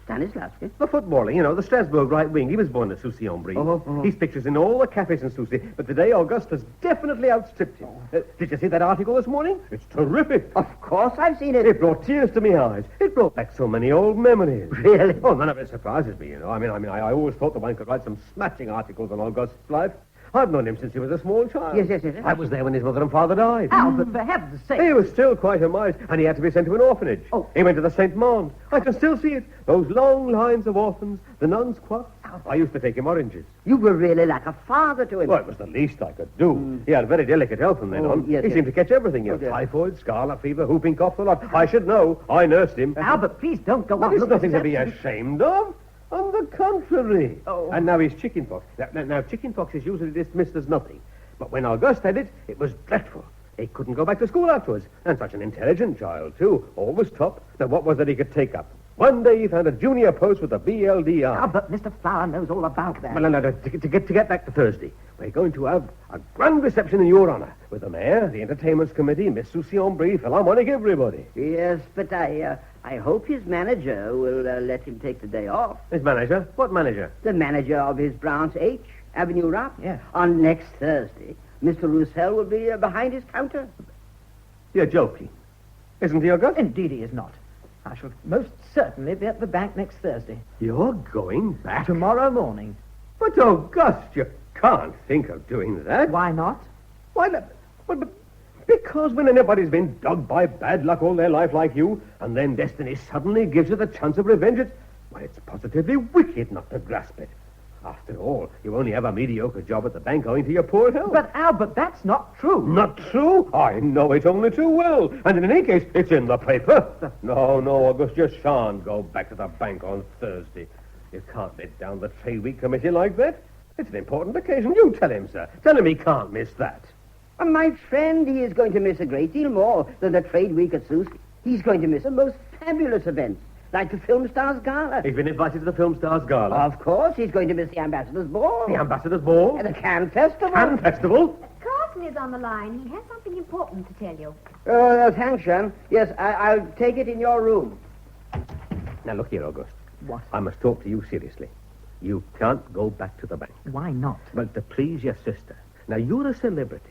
Stanislavski? The footballer, you know, the Strasbourg right wing. He was born at Soucy-en-Brie. His picture's in all the cafes in Soucy, but today Auguste has definitely outstripped him. Did you see that article this morning? It's terrific. Of course I've seen it. It brought tears to my eyes. It brought back so many old memories. Really? Oh, none of it surprises me, you know. I always thought that one could write some smashing articles on Auguste's life. I've known him since he was a small child. Yes. I was there when his mother and father died. Albert, for heaven's sake. He was still quite a mite, and he had to be sent to an orphanage. Oh. He went to the St. Mond. I can still see it. Those long lines of orphans, the nuns' coifs. I used to take him oranges. You were really like a father to him. Well, it was the least I could do. He had very delicate health from then on. yes, He yes. seemed to catch everything, you know, dear. typhoid, scarlet fever, whooping cough, the lot. I should know. I nursed him. Albert, please don't go But on. it's Look, nothing to this is be absolutely- ashamed of. On the contrary. Oh. And now he's chickenpox. Now, chickenpox is usually dismissed as nothing. But when Auguste had it, it was dreadful. He couldn't go back to school afterwards. And such an intelligent child, too. Always top. Now, what was it he could take up? One day he found a junior post with the BLDI. Albert, Mr. Flower knows all about that. Well, no, to get back to Thursday, we're going to have a grand reception in your honor with the mayor, the entertainments committee, Miss Soucy-en-Brie, Philharmonic, everybody. Yes, but I hope his manager will let him take the day off. His manager? What manager? The manager of his branch H, Avenue Rap. Yes. On next Thursday, Mr. Roussel will be behind his counter. You're joking. Isn't he, Auguste? Indeed he is not. I shall most certainly be at the bank next Thursday. You're going back? Tomorrow morning. But, Auguste, you can't think of doing that. Why not? Why not? But Because when anybody's been dogged by bad luck all their life like you, and then destiny suddenly gives you the chance of revenge, it's positively wicked not to grasp it. After all, you only have a mediocre job at the bank owing to your poor health. But, Albert, that's not true. Not true? I know it only too well. And in any case, it's in the paper. No, Auguste, you shan't go back to the bank on Thursday. You can't let down the Trade Week Committee like that. It's an important occasion. You tell him, sir. Tell him he can't miss that. My friend, he is going to miss a great deal more than the Trade Week at Sousse. He's going to miss the most fabulous events, like the Film Stars Gala. He's been invited to the Film Stars Gala. Of course, he's going to miss the Ambassador's Ball. The Ambassador's Ball? And the Cannes Festival. Cannes Festival? Carson is on the line. He has something important to tell you. Thanks, Jean. Yes, I'll take it in your room. Now, look here, Auguste. What? I must talk to you seriously. You can't go back to the bank. Why not? Well, to please your sister. Now, you're a celebrity.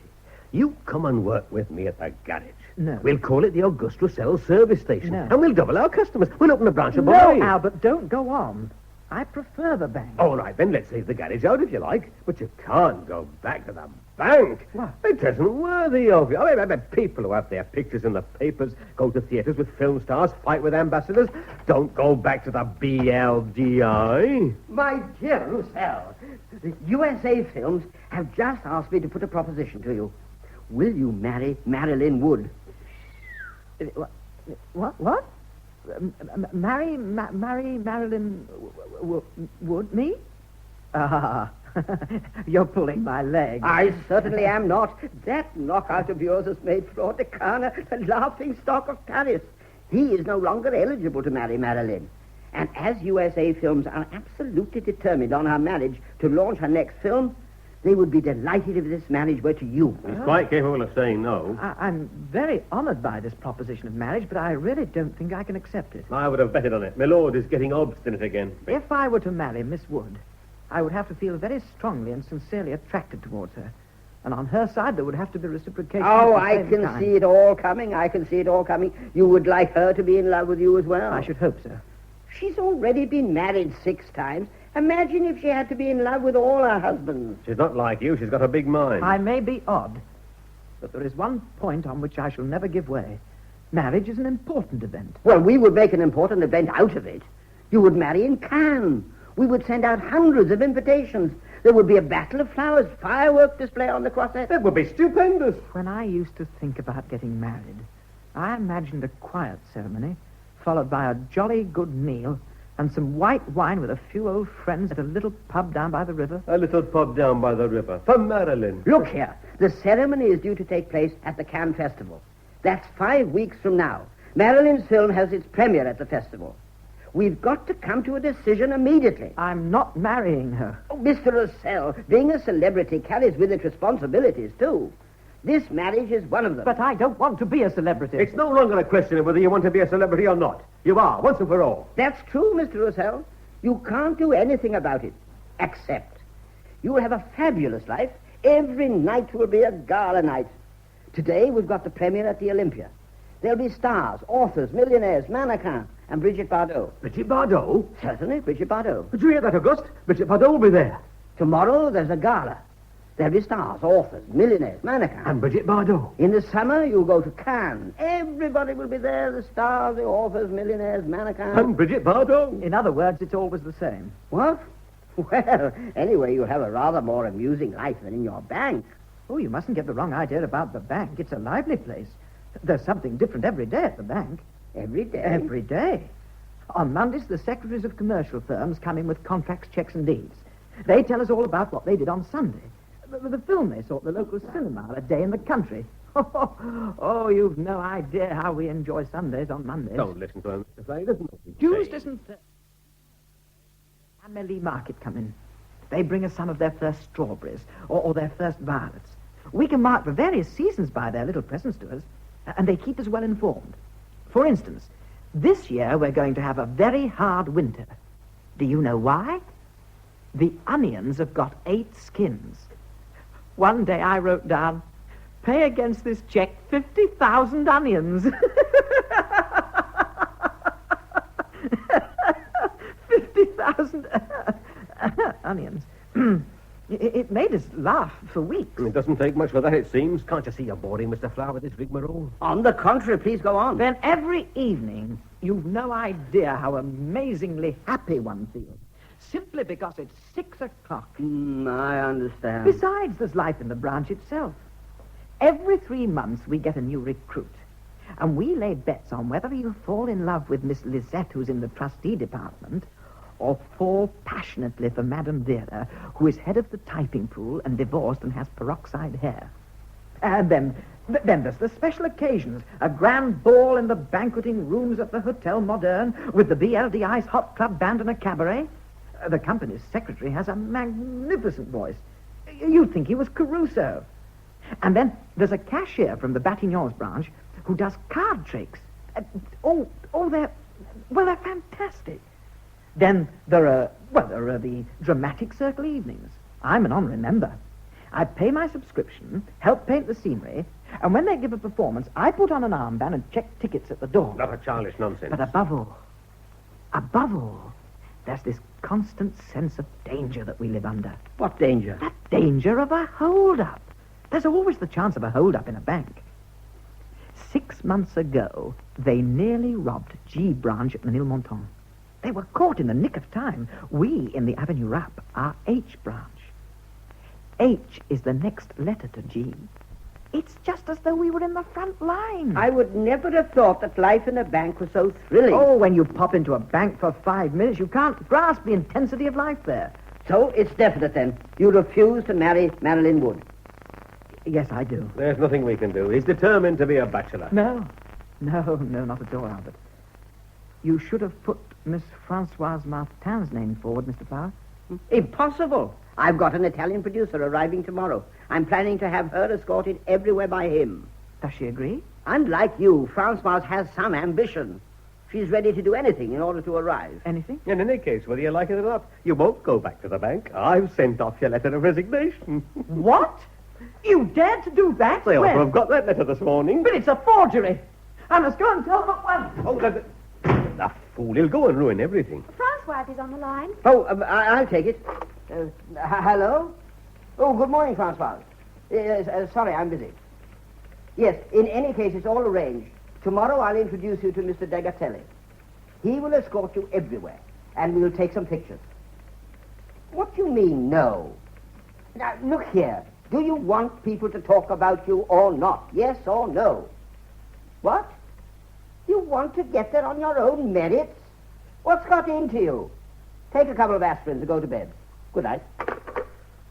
You come and work with me at the garage. No. We'll call it the Auguste Roussel Service Station. No. And we'll double our customers. We'll open a branch of No, Poiret. Albert, don't go on. I prefer the bank. All right, then let's leave the garage out if you like. But you can't go back to the bank. What? It isn't worthy of you. I mean, people who have their pictures in the papers, go to theatres with film stars, fight with ambassadors, don't go back to the BLGI. My dear Roussel, the USA Films have just asked me to put a proposition to you. Will you marry Marilyn Wood? What? Marry Marilyn Wood? Me? Ah, you're pulling my leg. I certainly am not. That knockout of yours has made Fleur de Carne the laughing stock of Paris. He is no longer eligible to marry Marilyn. And as USA Films are absolutely determined on her marriage to launch her next film, they would be delighted if this marriage were to you. He's quite capable of saying no. I'm very honored by this proposition of marriage, but I really don't think I can accept it. I would have betted on it. My lord is getting obstinate again. If I were to marry Miss Wood, I would have to feel very strongly and sincerely attracted towards her. And on her side, there would have to be reciprocation. Oh, at the I same can time. see it all coming. I can see it all coming. You would like her to be in love with you as well. I should hope so. She's already been married 6 times. Imagine if she had to be in love with all her husbands. She's not like you. She's got a big mind. I may be odd, but there is one point on which I shall never give way. Marriage is an important event. Well, we would make an important event out of it. You would marry in Cannes. We would send out hundreds of invitations. There would be a battle of flowers, firework display on the Croisette. That would be stupendous. When I used to think about getting married, I imagined a quiet ceremony, followed by a jolly good meal, and some white wine with a few old friends at a little pub down by the river. A little pub down by the river. For Marilyn. Look here. The ceremony is due to take place at the Cannes Festival. That's 5 weeks from now. Marilyn's film has its premiere at the festival. We've got to come to a decision immediately. I'm not marrying her. Oh, Mr. Roussel, being a celebrity carries with it responsibilities, too. This marriage is one of them. But I don't want to be a celebrity. It's no longer a question of whether you want to be a celebrity or not. You are, once and for all. That's true, Mr. Roussel. You can't do anything about it. Except you will have a fabulous life. Every night will be a gala night. Today we've got the premiere at the Olympia. There'll be stars, authors, millionaires, mannequins, and Brigitte Bardot. Brigitte Bardot? Certainly, Brigitte Bardot. Did you hear that, Auguste? Brigitte Bardot will be there. Tomorrow there's a gala. There'll be stars, authors, millionaires, mannequins. And Brigitte Bardot. In the summer, you'll go to Cannes. Everybody will be there, the stars, the authors, millionaires, mannequins. And Brigitte Bardot. In other words, it's always the same. What? Well, anyway, you'll have a rather more amusing life than in your bank. Oh, you mustn't get the wrong idea about the bank. It's a lively place. There's something different every day at the bank. Every day. Every day. On Mondays, the secretaries of commercial firms come in with contracts, checks, and deeds. They tell us all about what they did on Sunday. The film they saw at the local cinema, a day in the country. Oh, you've no idea how we enjoy Sundays on Mondays. Don't listen to him, Mr. Fay. Listen to what he's Tuesdays saying. and Thursdays. Amelie Market come in. They bring us some of their first strawberries or their first violets. We can mark the various seasons by their little presents to us, and they keep us well informed. For instance, this year we're going to have a very hard winter. Do you know why? The onions have got 8 skins. One day I wrote down, pay against this check 50,000 onions. 50,000 onions. It made us laugh for weeks. It doesn't take much for that, it seems. Can't you see you're boring, Mr. Flower, with this rigmarole? On the contrary, please go on. Then every evening, you've no idea how amazingly happy one feels. Simply because it's 6 o'clock. I understand. Besides, there's life in the branch itself. Every 3 months, we get a new recruit. And we lay bets on whether he'll fall in love with Miss Lisette, who's in the trustee department, or fall passionately for Madame Vera, who is head of the typing pool and divorced and has peroxide hair. And then there's the special occasions. A grand ball in the banqueting rooms at the Hotel Moderne with the BLDI's hot club band and a cabaret. The company's secretary has a magnificent voice. You'd think he was Caruso. And then there's a cashier from the Batignolles branch who does card tricks. They're fantastic. Then there are the dramatic circle evenings. I'm an honorary member. I pay my subscription, help paint the scenery, and when they give a performance, I put on an armband and check tickets at the door. Not a childish nonsense. But above all, there's this constant sense of danger that we live under. What danger? The danger of a hold-up. There's always the chance of a hold-up in a bank. 6 months ago, they nearly robbed G branch at Menilmontant. They were caught in the nick of time. We, in the Avenue Rap, are H branch. H is the next letter to G. It's just as though we were in the front line. I would never have thought that life in a bank was so thrilling. Oh, when you pop into a bank for 5 minutes, you can't grasp the intensity of life there. So it's definite, then. You refuse to marry Marilyn Wood. Yes, I do. There's nothing we can do. He's determined to be a bachelor. No, not at all, Albert. You should have put Miss Françoise Martin's name forward, Mr. Power. Impossible. I've got an Italian producer arriving tomorrow. I'm planning to have her escorted everywhere by him. Does she agree? Unlike you, Françoise has some ambition. She's ready to do anything in order to arrive. Anything? In any case, whether you like it or not, you won't go back to the bank. I've sent off your letter of resignation. What? You dared to do that? They ought When? to have got that letter this morning. But it's a forgery. I must go and tell them at once. Oh, the fool. He'll go and ruin everything. Françoise is on the line. Oh, I'll take it. Hello? Oh, good morning, Françoise. Sorry, I'm busy. Yes, in any case, it's all arranged. Tomorrow I'll introduce you to Mr. Degatelli. He will escort you everywhere, and we'll take some pictures. What do you mean, no? Now, look here. Do you want people to talk about you or not? Yes or no? What? You want to get there on your own merits? What's got into you? Take a couple of aspirins and go to bed. Good night.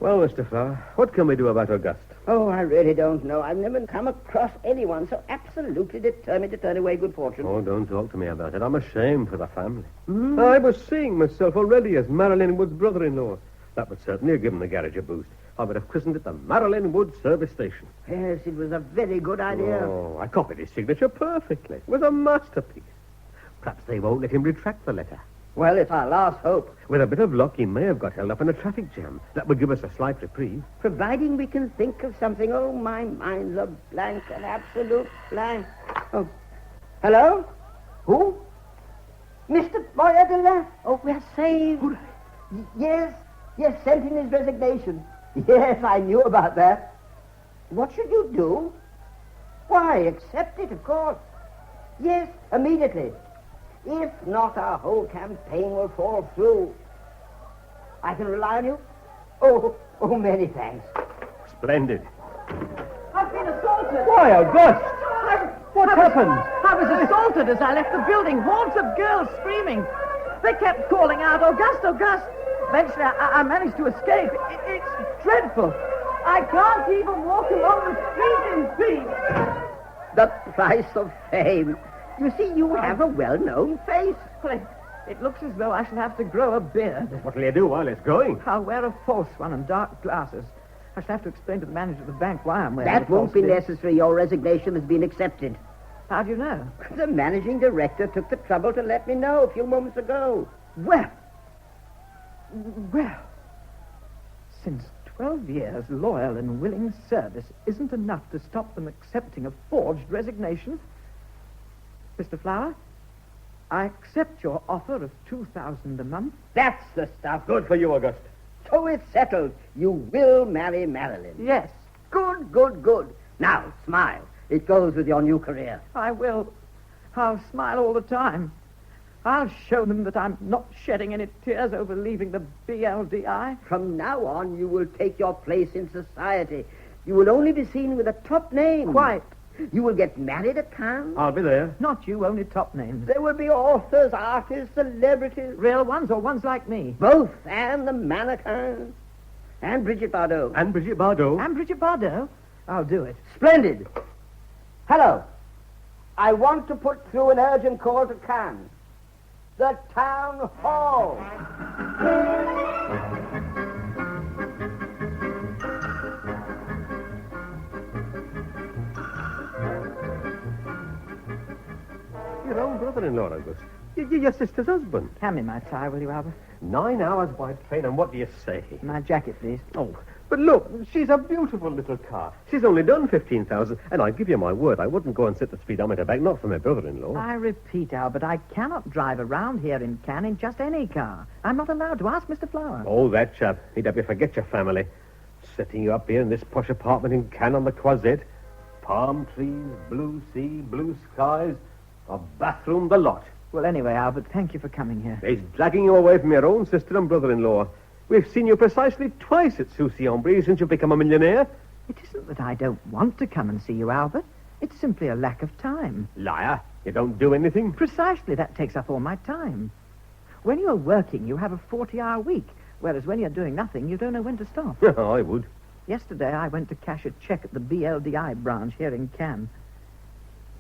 Well, Mr. Flower, what can we do about Auguste? Oh, I really don't know. I've never come across anyone so absolutely determined to turn away good fortune. Oh, don't talk to me about it. I'm ashamed for the family. I was seeing myself already as Marilyn Wood's brother-in-law. That would certainly have given the garage a boost. I would have christened it the Marilyn Wood Service Station. Yes, it was a very good idea. Oh, I copied his signature perfectly. It was a masterpiece. Perhaps they won't let him retract the letter. Well, it's our last hope. With a bit of luck, he may have got held up in a traffic jam. That would give us a slight reprieve. Providing we can think of something. Oh, my mind's a blank, an absolute blank. Oh, hello? Who? Mr. Poiret. Oh, we're saved. Yes, sent in his resignation. Yes, I knew about that. What should you do? Why, accept it, of course. Yes, immediately. If not, our whole campaign will fall through. I can rely on you? Oh, many thanks. Splendid. I've been assaulted. Why, Auguste? What happened? I was assaulted as I left the building. Hordes of girls screaming. They kept calling out, Auguste, Auguste. Eventually, I managed to escape. It's dreadful. I can't even walk along the street in peace. The price of fame. You see, you have a well-known face. Well, it looks as though I shall have to grow a beard. What'll you do while it's going? I'll wear a false one and dark glasses. I shall have to explain to the manager of the bank why I'm wearing That a won't false be beard. necessary. Your resignation has been accepted. How do you know? The managing director took the trouble to let me know a few moments ago. Well, since 12 years loyal and willing service isn't enough to stop them accepting a forged resignation, Mr. Flower, I accept your offer of $2,000 a month. That's the stuff. Good for you, Auguste. So it's settled. You will marry Marilyn. Yes, Good, good, good. Now, smile. It goes with your new career. I will. I'll smile all the time. I'll show them that I'm not shedding any tears over leaving the BLDI. From now on, you will take your place in society. You will only be seen with a top name. Quite. You will get married at Cannes. I'll be there. Not you, only top names. There will be authors, artists, celebrities. Real ones or ones like me? Both. And the mannequins. And Brigitte Bardot. And Brigitte Bardot. And Brigitte Bardot? I'll do it. Splendid. Hello. I want to put through an urgent call to Cannes. The town hall. Your own brother-in-law, Auguste. Your sister's husband. Hand me my tie, will you, Albert? 9 hours by train, and what do you say? My jacket, please. Oh, but look, she's a beautiful little car. She's only done 15,000, and I give you my word, I wouldn't go and sit the speedometer back, not for my brother-in-law. I repeat, Albert, I cannot drive around here in Cannes in just any car. I'm not allowed to. Ask Mr. Flower. Oh, that chap. He'd have you forget your family. Setting you up here in this posh apartment in Cannes on the Croisette. Palm trees, blue sea, blue skies, a bathroom, the lot. Well, anyway, Albert, thank you for coming here. He's dragging you away from your own sister and brother-in-law. We've seen you precisely twice at Soucy Ambry since you've become a millionaire. It isn't that I don't want to come and see you, Albert. It's simply a lack of time. Liar. You don't do anything. Precisely, that takes up all my time. When you're working, you have a 40-hour week, whereas when you're doing nothing, you don't know when to stop. I would. Yesterday, I went to cash a check at the BLDI branch here in Cannes.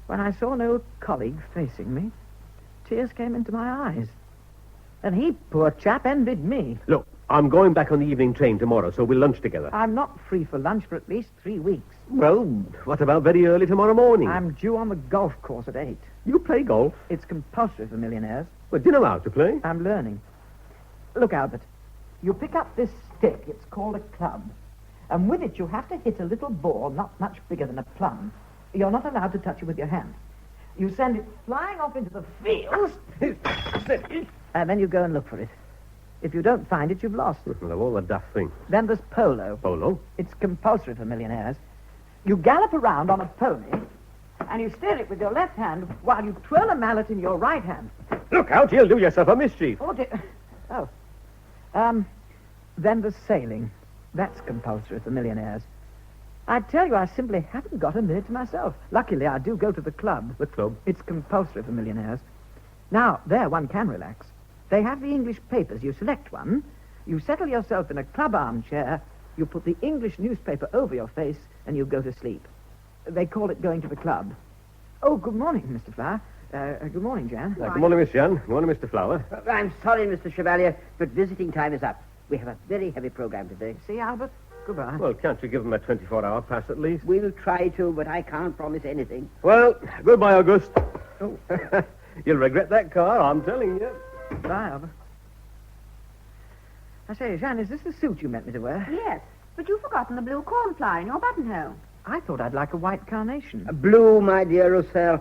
When I saw an old colleague facing me, tears came into my eyes. And he, poor chap, envied me. Look, I'm going back on the evening train tomorrow, so we'll lunch together. I'm not free for lunch for at least 3 weeks. Well, what about very early tomorrow morning? I'm due on the golf course at 8. You play golf? It's compulsory for millionaires. Well, do you know how to play? I'm learning. Look, Albert, you pick up this stick. It's called a club. And with it, you have to hit a little ball not much bigger than a plum. You're not allowed to touch it with your hand. You send it flying off into the field, and then you go and look for it. If you don't find it, you've lost. Well, of all the daft things. Then there's polo. Polo? It's compulsory for millionaires. You gallop around on a pony, and you steer it with your left hand while you twirl a mallet in your right hand. Look out, you'll do yourself a mischief. Oh, dear. Oh. Then there's sailing. That's compulsory for millionaires. I tell you, I simply haven't got a minute to myself. Luckily, I do go to the club. The club? It's compulsory for millionaires. Now, there one can relax. They have the English papers. You select one. You settle yourself in a club armchair. You put the English newspaper over your face, and you go to sleep. They call it going to the club. Oh, good morning, Mr. Flower. Good morning, Jan. Good morning, Miss Jan. Good morning, Mr. Flower. I'm sorry, Mr. Chevalier, but visiting time is up. We have a very heavy program today. See, Albert? Goodbye. Well, can't you give them a 24-hour pass at least? We'll try to, but I can't promise anything. Well, goodbye, Auguste. Oh. You'll regret that car, I'm telling you. Bye, Albert. I say, Jeanne, is this the suit you meant me to wear? Yes, but you've forgotten the blue cornflower in your buttonhole. I thought I'd like a white carnation. Blue, my dear Roussel.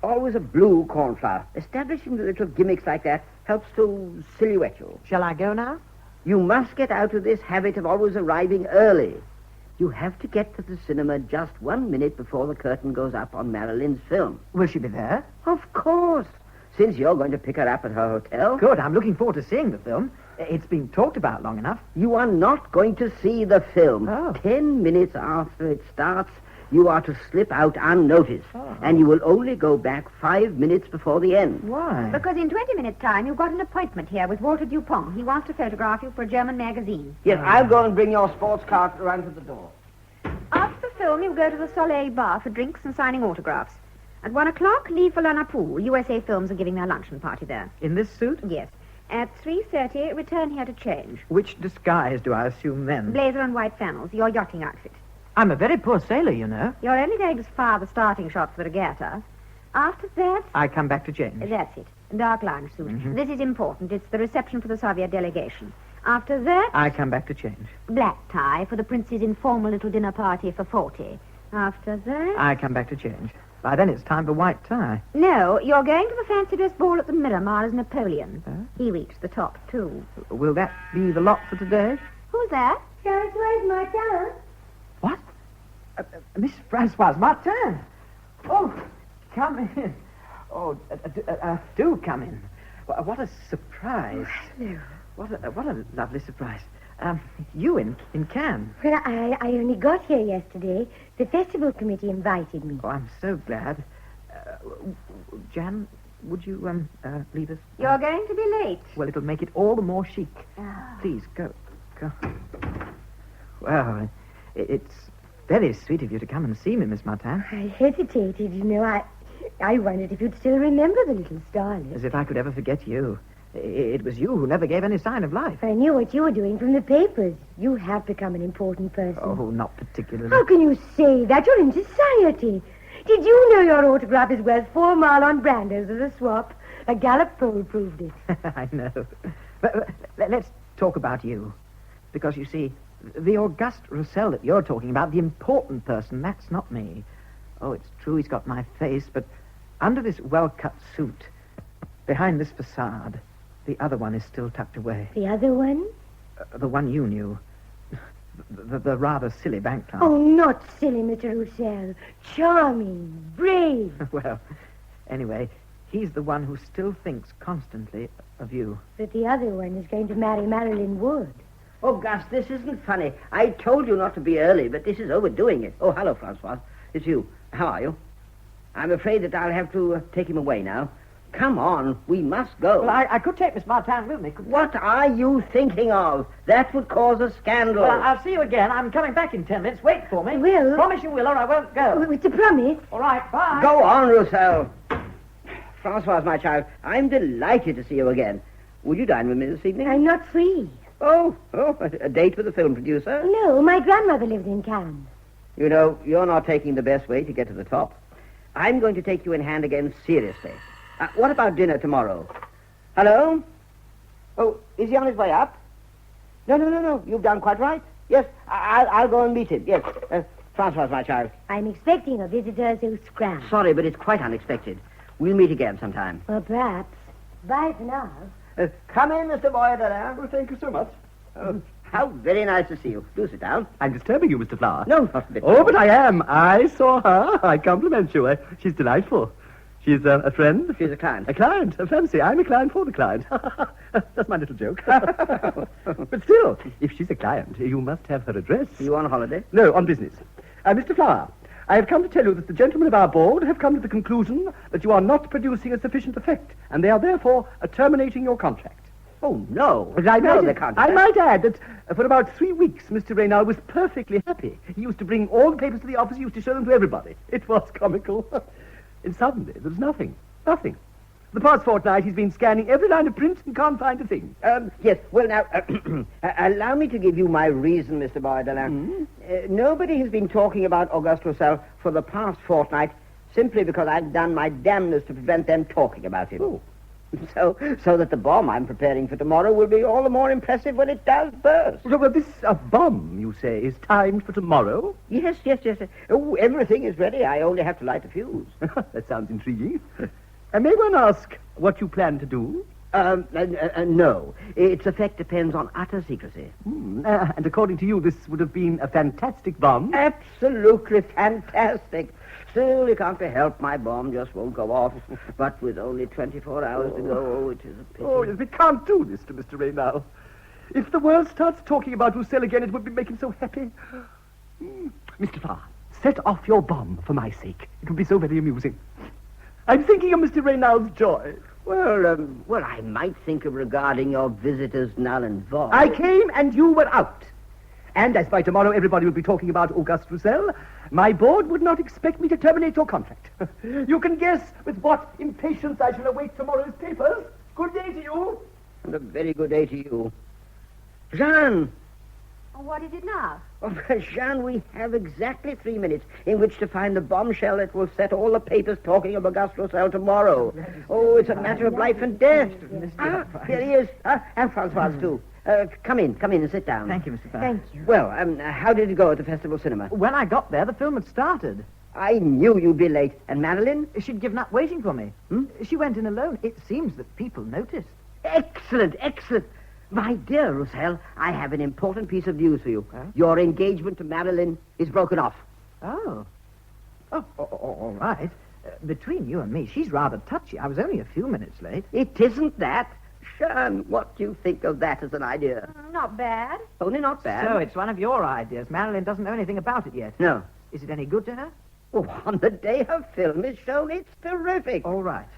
Always a blue cornflower. Establishing the little gimmicks like that helps to silhouette you. Shall I go now? You must get out of this habit of always arriving early. You have to get to the cinema just 1 minute before the curtain goes up on Marilyn's film. Will she be there? Of course. Since you're going to pick her up at her hotel. Good, I'm looking forward to seeing the film. It's been talked about long enough. You are not going to see the film. Oh. 10 minutes after it starts, you are to slip out unnoticed. Oh. And you will only go back 5 minutes before the end. Why? Because in 20 minutes' time, you've got an appointment here with Walter Dupont. He wants to photograph you for a German magazine. Yes, I'll go and bring your sports car around to the door. After the film, you go to the Soleil Bar for drinks and signing autographs. At 1 o'clock, leave for Lanapool. USA Films are giving their luncheon party there. In this suit? Yes. At 3:30, return here to change. Which disguise do I assume then? Blazer and white flannels, your yachting outfit. I'm a very poor sailor, you know. You're only going as far the starting shot for the regatta. After that, I come back to change. that's it. Dark lounge suit. Mm-hmm. This is important. It's the reception for the Soviet delegation. After that, I come back to change. black tie for the prince's informal little dinner party for 40. After that, I come back to change. By then it's time for white tie. No, you're going to the fancy dress ball at the Miramar as Napoleon. He reached the top, too. Will that be the lot for today? Who's that? Françoise Martin. What? Miss Françoise Martin. Oh, come in. Oh, do come in. What a surprise. Hello. What a lovely surprise. You in Cannes. Well, I only got here yesterday. The festival committee invited me. Oh, I'm so glad. Jan, would you leave us? You're going to be late. Well, it'll make it all the more chic. Please, go. Well, it's very sweet of you to come and see me, Miss Martin. I hesitated, you know. I wondered if you'd still remember the little starlet. As if I could ever forget you. It was you who never gave any sign of life. I knew what you were doing from the papers. You have become an important person. Oh, not particularly. How can you say that? You're in society. Did you know your autograph is worth 4 Marlon Brandos as a swap? A Gallup poll proved it. I know. But let's talk about you. Because, you see, the Auguste Roussel that you're talking about, the important person, that's not me. Oh, it's true he's got my face, but under this well-cut suit, behind this facade, the other one is still tucked away. The other one? The one you knew. The rather silly bank clerk. Oh, not silly, Mr. Roussel. Charming, brave. Well, anyway, he's the one who still thinks constantly of you. But the other one is going to marry Marilyn Wood. Oh, Gus, this isn't funny. I told you not to be early, but this is overdoing it. Oh, hello, Francois. It's you. How are you? I'm afraid that I'll have to take him away now. Come on, we must go. Well, I could take Miss Martin with me, couldn't I? What are you thinking of? That would cause a scandal. Well, I'll see you again. I'm coming back in 10 minutes. Wait for me. Will? Promise you will, or I won't go. Oh, it's a promise. All right, bye. Go on, Roussel. Francois, my child, I'm delighted to see you again. Will you dine with me this evening? I'm not free. Oh, a date with a film producer? No, my grandmother lives in Cannes. You know, you're not taking the best way to get to the top. I'm going to take you in hand again seriously. What about dinner tomorrow? Hello? Oh, is he on his way up? No. You've done quite right. Yes, I'll go and meet him. Yes. Francois, my child. I'm expecting a visitor so scram. Sorry, but it's quite unexpected. We'll meet again sometime. Well, perhaps. Bye for now. Come in, Mr. Boyd. Well, thank you so much. How very nice to see you. Do sit down. I'm disturbing you, Mr. Flower. No, not a bit. Oh, but I am. I saw her. I compliment you. She's delightful. She's a friend. She's a client. A client. Fancy. I'm a client for the client. That's my little joke. But still, if she's a client, you must have her address. Are you on holiday? No, on business. Mr. Flower, I have come to tell you that the gentlemen of our board have come to the conclusion that you are not producing a sufficient effect, and they are therefore terminating your contract. Oh, no. But I No, might, they can't. I might add that for about 3 weeks, Mr. Raynaud was perfectly happy. He used to bring all the papers to the office. He used to show them to everybody. It was comical. And suddenly, there was nothing. Nothing. The past fortnight, he's been scanning every line of print and can't find a thing. Yes, well, now, allow me to give you my reason, Mr. Boyd. Nobody has been talking about Auguste Roussel for the past fortnight simply because I've done my damnedest to prevent them talking about him. Oh. So that the bomb I'm preparing for tomorrow will be all the more impressive when it does burst. Well, this bomb, you say, is timed for tomorrow? Yes. Oh, everything is ready. I only have to light the fuse. That sounds intriguing. May one ask what you plan to do? No. Its effect depends on utter secrecy. And according to you, this would have been a fantastic bomb? Absolutely fantastic. Still, it can't be helped. My bomb just won't go off. But with only 24 hours to go, it is a pity. Oh, yes, we can't do this to Mr. Raynaud. If the world starts talking about Roussel again, it would make him so happy. Mr. Flower, set off your bomb for my sake. It would be so very amusing. I'm thinking of Mr. Raynaud's joy. Well, I might think of regarding your visitors null and void. I came and you were out. And as by tomorrow everybody will be talking about Auguste Roussel, my board would not expect me to terminate your contract. You can guess with what impatience I shall await tomorrow's papers. Good day to you. And a very good day to you. Jean! What is it now? Oh, Jean, we have exactly 3 minutes in which to find the bombshell that will set all the papers talking of Auguste Roussel tomorrow. Oh, it's a matter of life and death. Here he is. And Francois, too. Come in and sit down. Thank you, Mr. Farr. Thank you. Well, how did it go at the festival cinema? When I got there, the film had started. I knew you'd be late. And Madeline? She'd given up waiting for me. She went in alone. It seems that people noticed. Excellent, excellent. My dear Roussel, I have an important piece of news for you. Huh? Your engagement to Madeline is broken off. Oh. Oh, all right. Between you and me, she's rather touchy. I was only a few minutes late. It isn't that. Sean, what do you think of that as an idea? Not bad. Only not bad. So it's one of your ideas. Madeline doesn't know anything about it yet. No. Is it any good to her? Oh, on the day her film is shown, it's terrific. All right.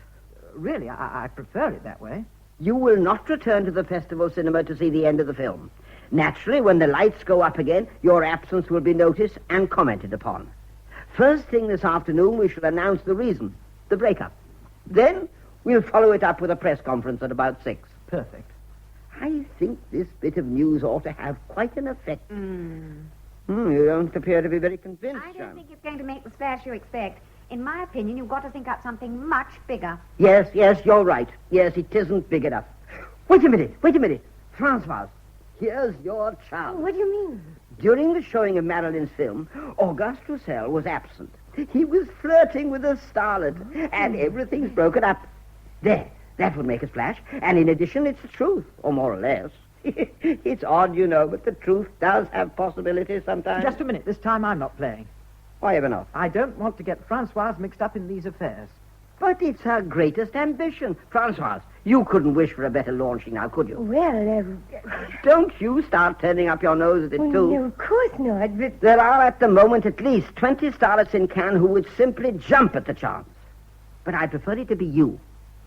Really, I prefer it that way. You will not return to the festival cinema to see the end of the film. Naturally, when the lights go up again, your absence will be noticed and commented upon. First thing this afternoon, we shall announce the reason, the breakup. Then we'll follow it up with a press conference at about 6. Perfect. I think this bit of news ought to have quite an effect. You don't appear to be very convinced, I John. don't think it's going to make the splash you expect. In my opinion, you've got to think up something much bigger. Yes, you're right. Yes, it isn't big enough. Wait a minute. Francois, here's your chance. What do you mean? During the showing of Madeline's film, Auguste Roussel was absent. He was flirting with a starlet, and everything's broken up. There, that would make a splash. And in addition, it's the truth, or more or less. It's odd, you know, but the truth does have possibilities sometimes. Just a minute. This time I'm not playing. Why ever not? I don't want to get Francoise mixed up in these affairs. But it's her greatest ambition. Francois, you couldn't wish for a better launching now, could you? Well, Don't you start turning up your nose at it, too. no, of course not, but... There are at the moment at least 20 starlets in Cannes who would simply jump at the chance. But I prefer it to be you.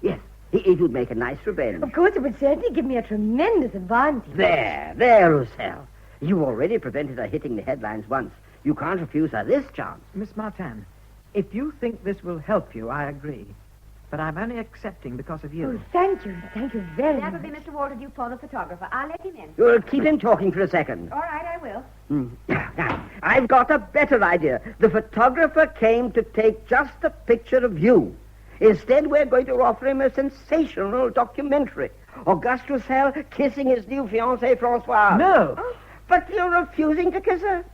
Yes, it would make a nice revenge. Of course, it would certainly give me a tremendous advantage. There, Roussel. You already prevented her hitting the headlines once. You can't refuse her this chance. Miss Martin, if you think this will help you, I agree. But I'm only accepting because of you. Oh, thank you. Thank you very That much. will be Mr. Walter Dupont, the photographer. I'll let him in. You'll keep him talking for a second. All right, I will. Now, I've got a better idea. The photographer came to take just a picture of you. Instead, we're going to offer him a sensational documentary. Auguste Roussel kissing his new fiancée, Francoise. No! But you're refusing to kiss her.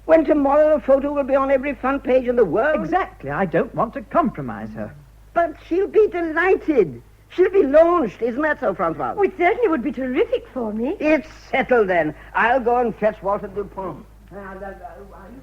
When tomorrow the photo will be on every front page in the world. Exactly. I don't want to compromise her. But she'll be delighted. She'll be launched. Isn't that so, Francois? Oh, it certainly would be terrific for me. It's settled, then. I'll go and fetch Walter Dupont.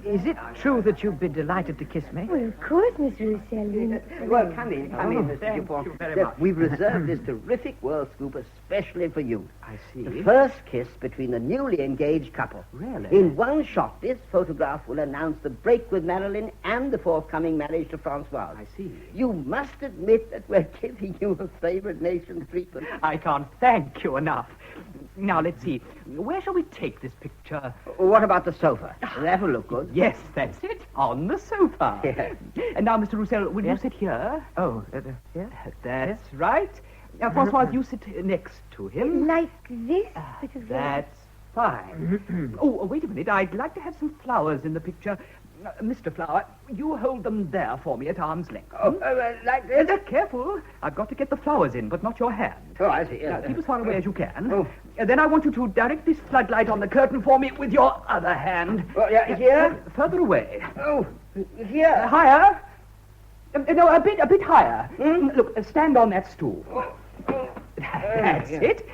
Is it true that you'd be delighted to kiss me? Well, of course, Mr. Roussel. Well, come in, Mr. thank Dupont. you very Look, much. We've reserved this terrific world scoop especially for you. I see. The first kiss between the newly engaged couple. Really? In one shot, this photograph will announce the break with Madeline and the forthcoming marriage to Francois. I see. You must admit that we're giving you a favored nation treatment. I can't thank you enough. Now, let's see. Where shall we take this picture? What about the sofa? That'll look good. Yes, that's it. On the sofa. Yeah. And now, Mr. Roussel, will you sit here? Oh, yeah? That's right. Now, Francois, you sit next to him. Like this? That's fine. Oh, wait a minute. I'd like to have some flowers in the picture. Mr. Flower, you hold them there for me at arm's length. Like this? Careful. I've got to get the flowers in, but not your hand. Oh, I see. Now, keep as far away as you can. Oh. Then I want you to direct this floodlight on the curtain for me with your other hand. Well, yeah, here? Further away. Oh, here. Higher. No, a bit higher. Look, stand on that stool. That's it.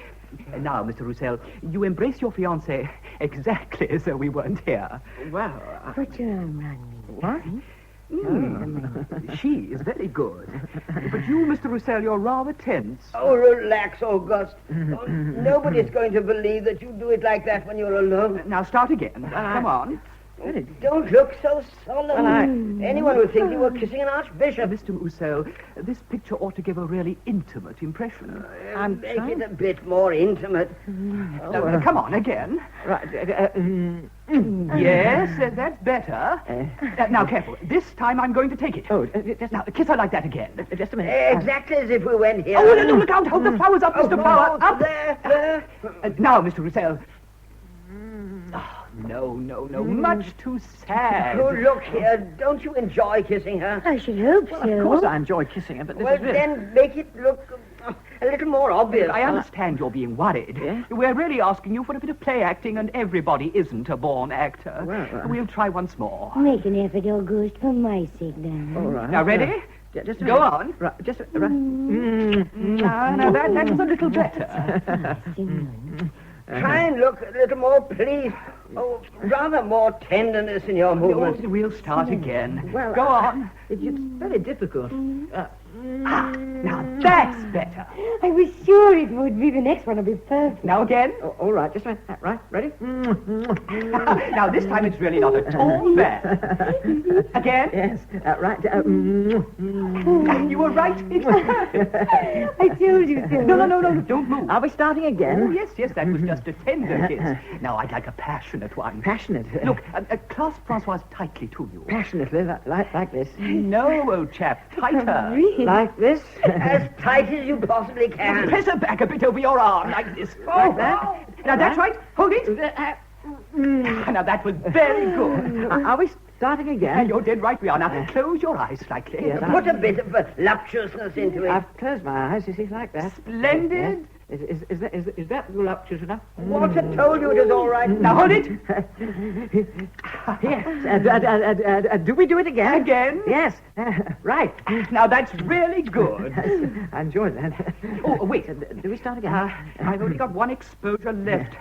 Now, Mr. Roussel, you embrace your fiancée exactly as though we weren't here. Well, Put your arm around me. She is very good. But you, Mr. Roussel, you're rather tense. Oh, relax, Auguste. Oh, nobody's going to believe that you do it like that when you're alone. Now, start again. Come on. Don't look so solemn. Anyone would think you were kissing an archbishop. Mr. Roussel, this picture ought to give a really intimate impression. Make it a bit more intimate. Now, come on, again. right. Yes, that's better. Now, careful. This time I'm going to take it. Now, kiss her like that again. Just a minute. Exactly as if we went here. Oh, no, look out. Hold the flowers up, Mr. Flower. Up. There. Now, Mr. Roussel. Oh, no. Much too sad. Oh, look here. Don't you enjoy kissing her? I should hope Of so. course I enjoy kissing her, but this Well, is really... then make it look A little more obvious. I understand you're being worried. Yeah? We're really asking you for a bit of play acting, and everybody isn't a born actor. Well, We'll try once more. Make an effort, Auguste, for my sake, darling. All right. Now, ready? Yeah, just a Go minute. on. Right, just right. Now, that was a little better. Try and look a little more pleased. Oh, rather more tenderness in your movements. We'll start again. Well, Go on. It's very difficult. Now, that's better. I was sure it would be. The next one will be perfect. Now again. All right, just a minute. Right, ready? Now, this time it's really not at all bad. Again. Yes, right. You were right. It's perfect. I told you so. No, don't move. Are we starting again? Oh, yes, that was just a tender kiss. Now, I'd like a passionate one. Passionate. Look, clasp Francoise tightly to you. Passionately, like this. No, old chap, tighter. Really? Like this. As tight as you possibly can. Press her back a bit over your arm, like this. Like that. Now, that's right. Hold it. Now, that was very good. Are we starting again? You're dead right we are. Now, close your eyes slightly. Yes, Put a bit of voluptuousness into it. I've closed my eyes, you see, like that. Splendid. Is that voluptuous enough? Walter told you it was all right. Now, hold it. Yes. Do we do it again? Again. Yes. Right. Now, that's really good. I enjoyed that. Oh, wait. Do we start again? I've only got one exposure left.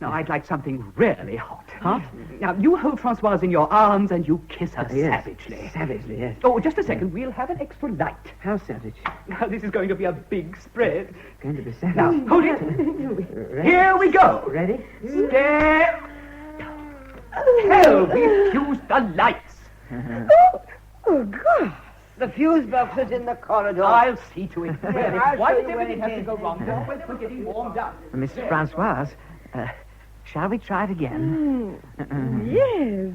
Now, I'd like something really hot. Hot? Now, you hold Francoise in your arms and you kiss her Yes. savagely. Savagely, yes. Oh, just a second. We'll have an extra light. How savage? Now, this is going to be a big spread. Going to be savage. Now, hold it. Ready? Here we go. Ready? Step. Hell, we fused the lights. Oh, God. The fuse box is in the corridor. I'll see to it. Really. I'll Why show does you where everything it have to is. go wrong? We're getting warmed up. Miss Francoise, shall we try it again? Yes.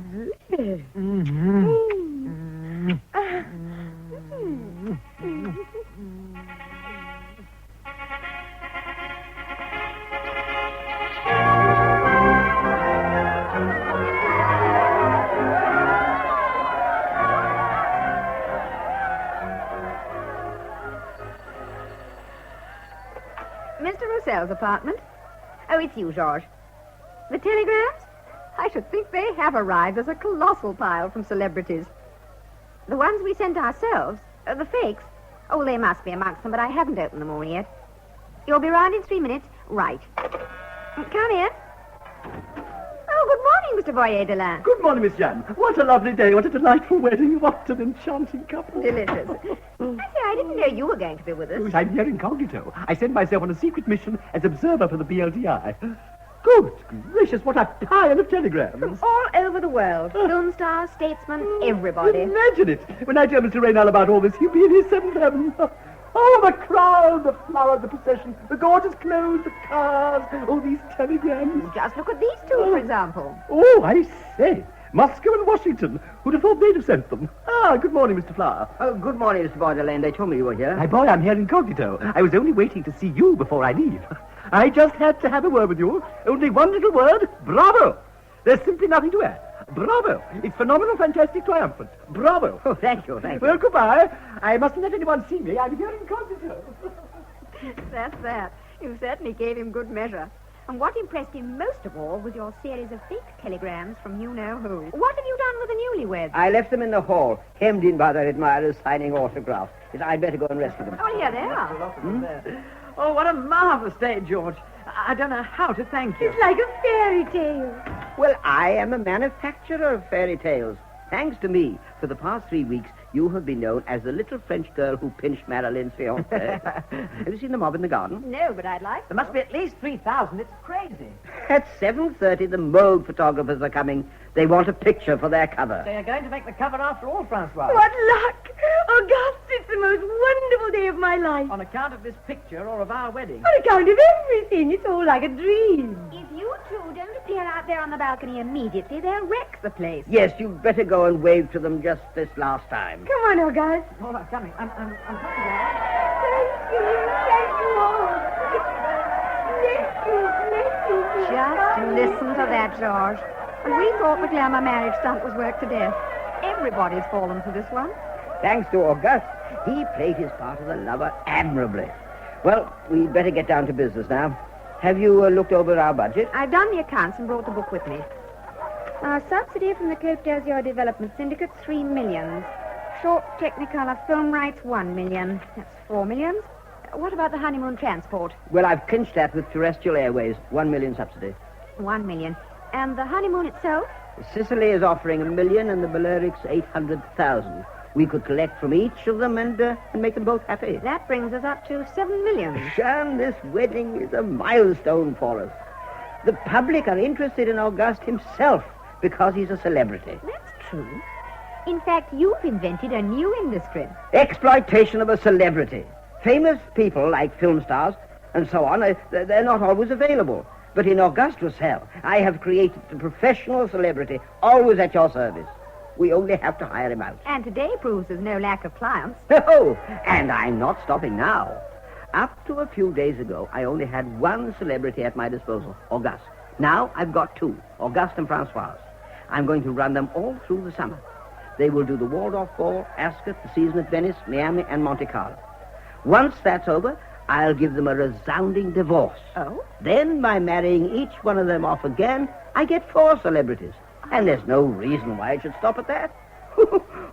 Mr. Roussel's apartment. Oh, it's you, Georges. The telegrams? I should think they have arrived as a colossal pile from celebrities. The ones we sent ourselves, the fakes, oh, they must be amongst them, but I haven't opened them all yet. You'll be round in 3 minutes? Right. Come in. Oh, good morning, Mr. Boyer-Delin. Good morning, Miss Jeanne. What a lovely day. What a delightful wedding. What an enchanting couple. Delicious. I say, I didn't know you were going to be with us. I'm here incognito. I sent myself on a secret mission as observer for the BLDI. Good gracious, what a pile of telegrams. All over the world. Film stars, statesmen, everybody. Imagine it. When I tell Mr. Raynaud about all this, he'll be in his seventh heaven. Oh, the crowd, the flower, the procession, the gorgeous clothes, the cars, all these telegrams. Just look at these two, for example. Oh, I say. Moscow and Washington. Who'd have thought they'd have sent them? Ah, good morning, Mr. Flower. Oh, good morning, Mr. Boyle. They told me you were here. My boy, I'm here incognito. I was only waiting to see you before I leave. I just had to have a word with you. Only one little word. Bravo. There's simply nothing to add. Bravo. It's phenomenal, fantastic, triumphant. Bravo. Oh, thank you. Well, goodbye. I mustn't let anyone see me. I'm here incognito. That's that. You certainly gave him good measure. And what impressed him most of all was your series of fake telegrams from you-know-who. What have you done with the newlyweds? I left them in the hall, hemmed in by their admirers signing autographs. Yes, I'd better go and rescue them. Oh, here they are. Oh, what a marvelous day, George. I don't know how to thank you. It's like a fairy tale. Well, I am a manufacturer of fairy tales. Thanks to me, for the past 3 weeks, you have been known as the little French girl who pinched Marilyn's fiancé. Have you seen the mob in the garden? No, but I'd like There must be at least 3,000. It's crazy. At 7:30, the Moog photographers are coming. They want a picture for their cover. They are going to make the cover after all, Francois. What luck! Auguste, it's the most wonderful day of my life. On account of this picture or of our wedding? On account of everything. It's all like a dream. If you two don't appear out there on the balcony immediately, they'll wreck the place. Yes, you'd better go and wave to them just this last time. Come on, Auguste. All right, coming. I'm coming down. Thank you all. Bless you. Just listen to that, George. And we thought the glamour marriage stunt was worked to death. Everybody's fallen for this one. Thanks to Auguste, he played his part of the lover admirably. Well, we'd better get down to business now. Have you looked over our budget? I've done the accounts and brought the book with me. Our subsidy from the Côte d'Azur Development Syndicate, 3 million. Short Technicolor film rights, 1 million. That's 4 million. What about the honeymoon transport? Well, I've clinched that with Terrestrial Airways. 1 million subsidy. 1 million. And the honeymoon itself? Sicily is offering 1 million and the Balearics 800,000. We could collect from each of them and make them both happy. That brings us up to 7 million. Shan, this wedding is a milestone for us. The public are interested in Auguste himself because he's a celebrity. That's true. In fact, you've invented a new industry. Exploitation of a celebrity. Famous people like film stars and so on, they're not always available. But in Auguste Roussel, I have created a professional celebrity, always at your service. We only have to hire him out. And today proves there's no lack of clients. Oh, and I'm not stopping now. Up to a few days ago, I only had one celebrity at my disposal, Auguste. Now I've got two, Auguste and Francoise. I'm going to run them all through the summer. They will do the Waldorf Ball, Ascot, the season at Venice, Miami, and Monte Carlo. Once that's over, I'll give them a resounding divorce. Oh? Then, by marrying each one of them off again, I get 4 celebrities. And there's no reason why it should stop at that.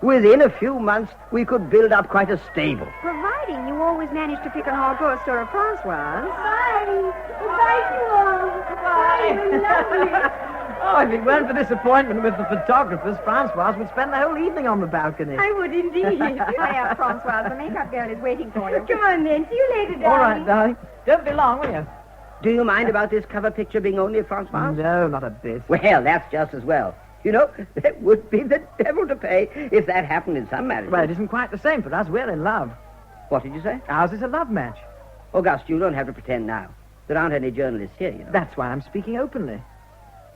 Within a few months, we could build up quite a stable. Providing you always manage to pick an Auguste or a Francoise. Bye. Goodbye to you all. Goodbye. Lovely. Oh, if it weren't for this appointment with the photographers, Francoise would spend the whole evening on the balcony. I would indeed. Hiya, Francoise. The makeup girl is waiting for you. Come on, then. See you later, darling. All right, darling. Don't be long, will you? Do you mind about this cover picture being only Francoise? No, not a bit. Well, that's just as well. You know, it would be the devil to pay if that happened in some marriages. Well, it isn't quite the same for us. We're in love. What did you say? Ours is a love match. Auguste, you don't have to pretend now. There aren't any journalists here, you know. That's why I'm speaking openly.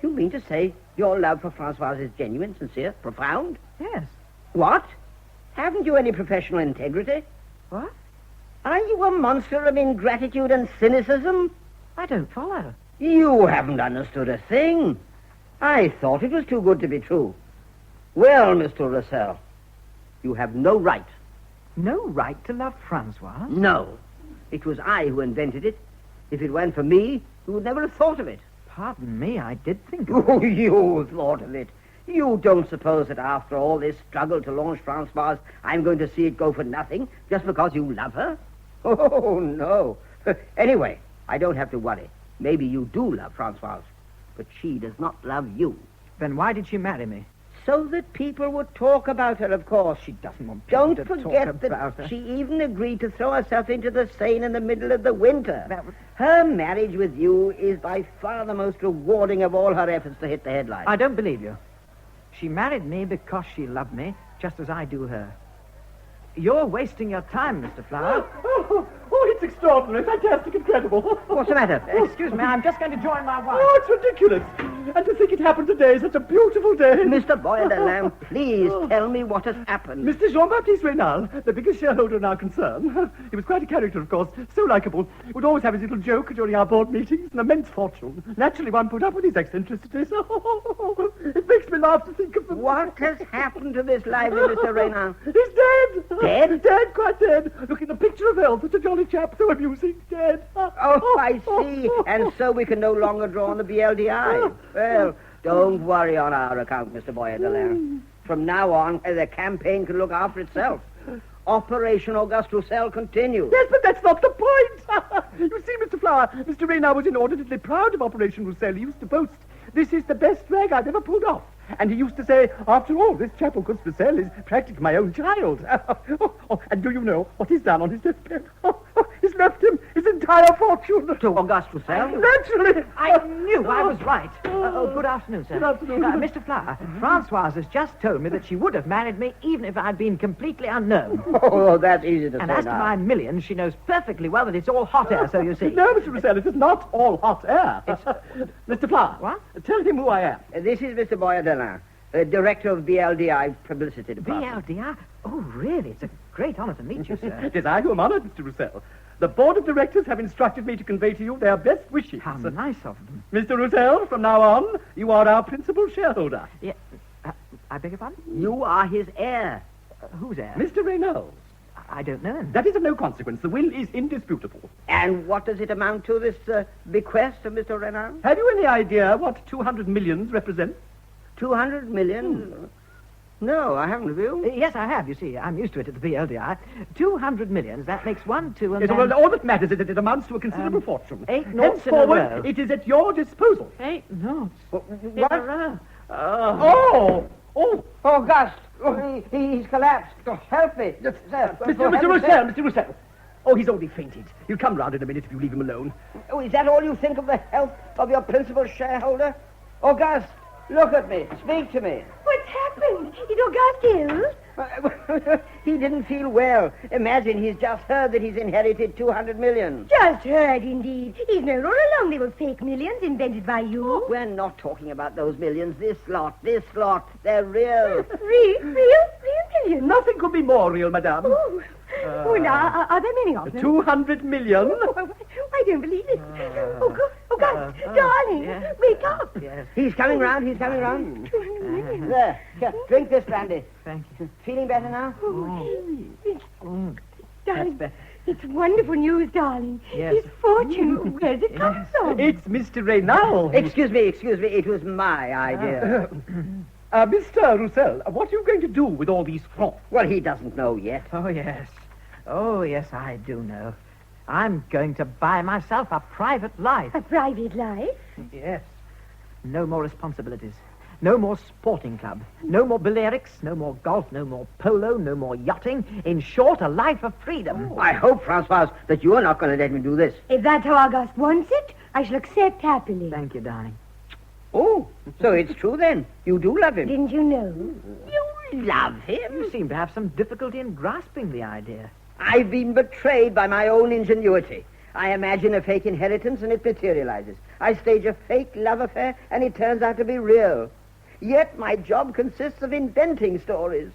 You mean to say your love for Francoise is genuine, sincere, profound? Yes. What? Haven't you any professional integrity? What? Are you a monster of ingratitude and cynicism? I don't follow. You haven't understood a thing. I thought it was too good to be true. Well, Mr. Russell, you have no right. No right to love Francoise? No. It was I who invented it. If it weren't for me, you would never have thought of it. Pardon me, I did think of it. Oh, you thought of it. You don't suppose that after all this struggle to launch Francoise, I'm going to see it go for nothing just because you love her? Oh, no. Anyway, I don't have to worry. Maybe you do love Francoise, but she does not love you. Then why did she marry me? So that people would talk about her, of course. She doesn't want people Don't to forget talk that about her. she even agreed to throw herself into the Seine in the middle of the winter. That was... Her marriage with you is by far the most rewarding of all her efforts to hit the headlines. I don't believe you. She married me because she loved me, just as I do her. You're wasting your time, Mr. Flower. Oh, it's extraordinary, fantastic, incredible. What's the matter? Excuse me, I'm just going to join my wife. Oh, it's ridiculous. And to think it happened today, such a beautiful day. Mr. Boyle, please tell me what has happened. Mr. Jean-Baptiste Raynaud, the biggest shareholder in our concern. He was quite a character, of course, so likeable. Would always have his little joke during our board meetings, an immense fortune. Naturally, one put up with his eccentricities. Oh, it makes me laugh to think of them. What has happened to this lively Mr. Raynaud? He's dead. Dead? Dead, quite dead. Looking the picture of health, such a jolly chap, so amusing. Dead. Oh, I see. And so we can no longer draw on the BLDI. Well, don't worry on our account, Mr. Boyer-Delaire. From now on, the campaign can look after itself. Operation Auguste Roussel continues. Yes, but that's not the point. You see, Mr. Flower, Mr. Raynaud was inordinately proud of Operation Roussel. He used to boast, "This is the best rag I've ever pulled off." And he used to say, "After all, this chap Auguste Roussel is practically my own child." And do you know what he's done on his deathbed? He's left him his entire fortune. To Auguste Roussel? Naturally. I knew I was right. Good afternoon, sir. Good afternoon. Mr. Flower, Francoise has just told me that she would have married me even if I'd been completely unknown. Oh, that's easy to And say as to now. my millions, she knows perfectly well that it's all hot air, so you see. No, Mr. Roussel, it is not all hot air. Mr. Flower, What? tell him who I am. This is Mr. Boyer-Delaire, director of BLDI Publicity Department. BLDI? Oh, really? It's a great honor to meet you, sir. It is I who am honored, Mr. Roussel. The board of directors have instructed me to convey to you their best wishes. How nice of them. Mr. Roussel, from now on, you are our principal shareholder. Yeah. I beg your pardon? You are his heir. Who's there? Mr. Raynaud. I don't know him. That is of no consequence. The will is indisputable. And what does it amount to, this bequest of Mr. Raynaud? Have you any idea what 200 millions represent? 200 million? No, I haven't, have you? Yes, I have, you see. I'm used to it at the PLDI. 200 millions, that makes 1, 2, and Yes, then... well, all that matters is that it amounts to a considerable fortune. 8 noughts in a Henceforward, row. it is at your disposal. 8 noughts. What? Oh! Auguste! He's collapsed. Help me. Sir, Mr. Roussel. Oh, he's only fainted. He'll come round in a minute if you leave him alone. Oh, is that all you think of the health of your principal shareholder? Auguste, look at me. Speak to me. What's happened? Is Auguste ill? He didn't feel well. Imagine he's just heard that he's inherited 200 million. Just heard, indeed. He's known all along they were fake millions invented by you. We're not talking about those millions. This lot. They're real. Real millions? Nothing could be more real, madame. Now, are there many of them? 200 million? I don't believe it. Auguste, darling, yes. wake up. Yes, He's coming round. 200 million. There. Here, drink this brandy. thank you. Feeling better now? Darling, better. it's wonderful news, darling. Yes. His fortune, where did it come from? It's Mr. Raynaud. Excuse me. It was my idea. Mr. Roussel, what are you going to do with all these francs? Well, he doesn't know yet. Oh, yes. Oh, yes, I do know. I'm going to buy myself a private life. A private life? Yes. No more responsibilities. No more sporting club. No more Balearics. No more golf. No more polo. No more yachting. In short, a life of freedom. I hope, Francoise, that you are not going to let me do this. If that's how Auguste wants it, I shall accept happily. Thank you, darling. Oh, so it's true then. You do love him. Didn't you know? You love him? You seem to have some difficulty in grasping the idea. I've been betrayed by my own ingenuity. I imagine a fake inheritance and it materializes. I stage a fake love affair and it turns out to be real. Yet my job consists of inventing stories.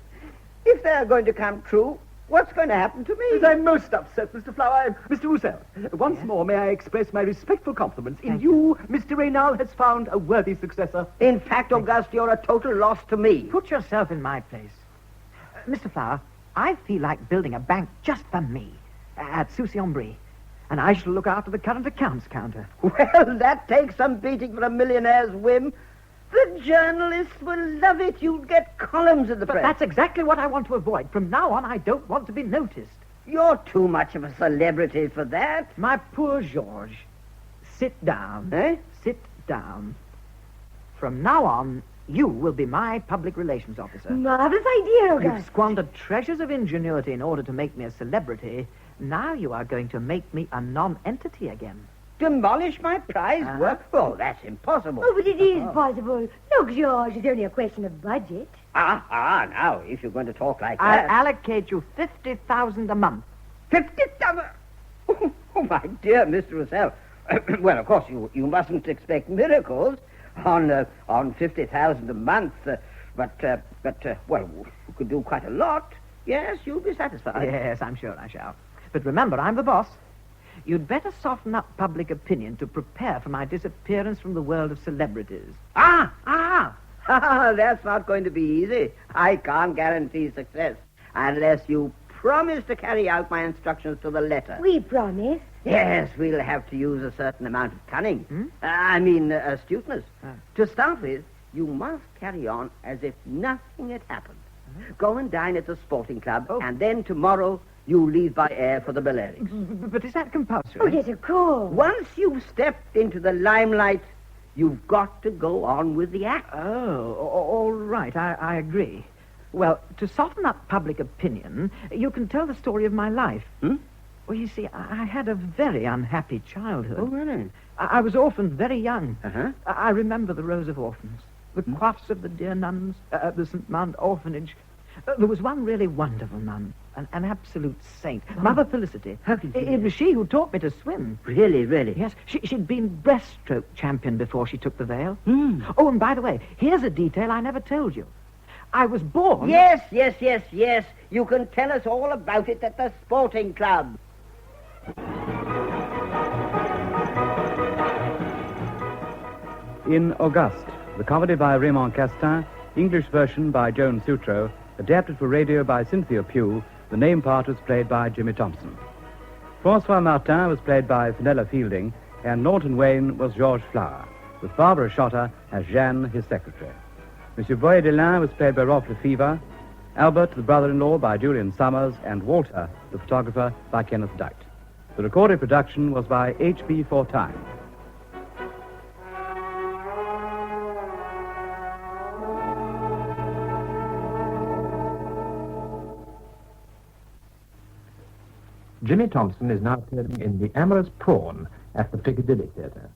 If they're going to come true, what's going to happen to me? I'm most upset, Mr. Flower. Mr. Roussel, once more may I express my respectful compliments. In you, Mr. Raynaud has found a worthy successor. In fact, Auguste, you're a total loss to me. Put yourself in my place. Mr. Flower, I feel like building a bank just for me at Soucy-en-Brie. And I shall look after the current accounts counter. Well, that takes some beating for a millionaire's whim. The journalists will love it. You'll get columns in the But press. that's exactly what I want to avoid. From now on, I don't want to be noticed. You're too much of a celebrity for that. My poor Georges, sit down. Eh? Sit down. From now on, you will be my public relations officer. Marvelous idea, You've Auguste. squandered treasures of ingenuity in order to make me a celebrity. Now you are going to make me a non-entity again. Demolish my prize work? Oh, that's impossible. Oh, but it is possible. Look, George, it's only a question of budget. Now, if you're going to talk like I'll that. allocate you 50,000 a month. 50,000? Oh, my dear Mr. Roussel. Well, of course, you mustn't expect miracles on 50,000 a month. But well, you could do quite a lot. Yes, you'll be satisfied. Yes, I'm sure I shall. But remember, I'm the boss. You'd better soften up public opinion to prepare for my disappearance from the world of celebrities. That's not going to be easy. I can't guarantee success unless you promise to carry out my instructions to the letter. We promise. Yes, we'll have to use a certain amount of cunning. Astuteness. To start with, you must carry on as if nothing had happened. Go and dine at the sporting club, and then tomorrow you leave by air for the Balearics. But is that compulsory? Oh, yes, of course. Once you've stepped into the limelight, you've got to go on with the act. Oh, all right, I agree. Well, to soften up public opinion, you can tell the story of my life. Well, you see, I had a very unhappy childhood. Oh, really? I was orphaned very young. Uh-huh. I remember the rows of orphans, the coifs of the dear nuns at the St. Mount orphanage. There was one really wonderful nun, an absolute saint, Mother Felicity. It was she who taught me to swim. Really, really? Yes, she'd been breaststroke champion before she took the veil. Oh, and by the way, here's a detail I never told you. I was born... Yes. You can tell us all about it at the sporting club. In Auguste, the comedy by Raymond Castin, English version by Joan Sutro, adapted for radio by Cynthia Pugh, The name part was played by Jimmy Thompson. Francois Martin was played by Fenella Fielding, and Norton Wayne was Georges Flower, with Barbara Schotter as Jeanne, his secretary. Monsieur Boyer Delin was played by Rolf Lefevre, Albert, the brother-in-law, by Julian Summers, and Walter, the photographer, by Kenneth Dutt. The recorded production was by H.B. Fortine. Jimmy Thompson is now appearing in The Amorous Prawn at the Piccadilly Theatre.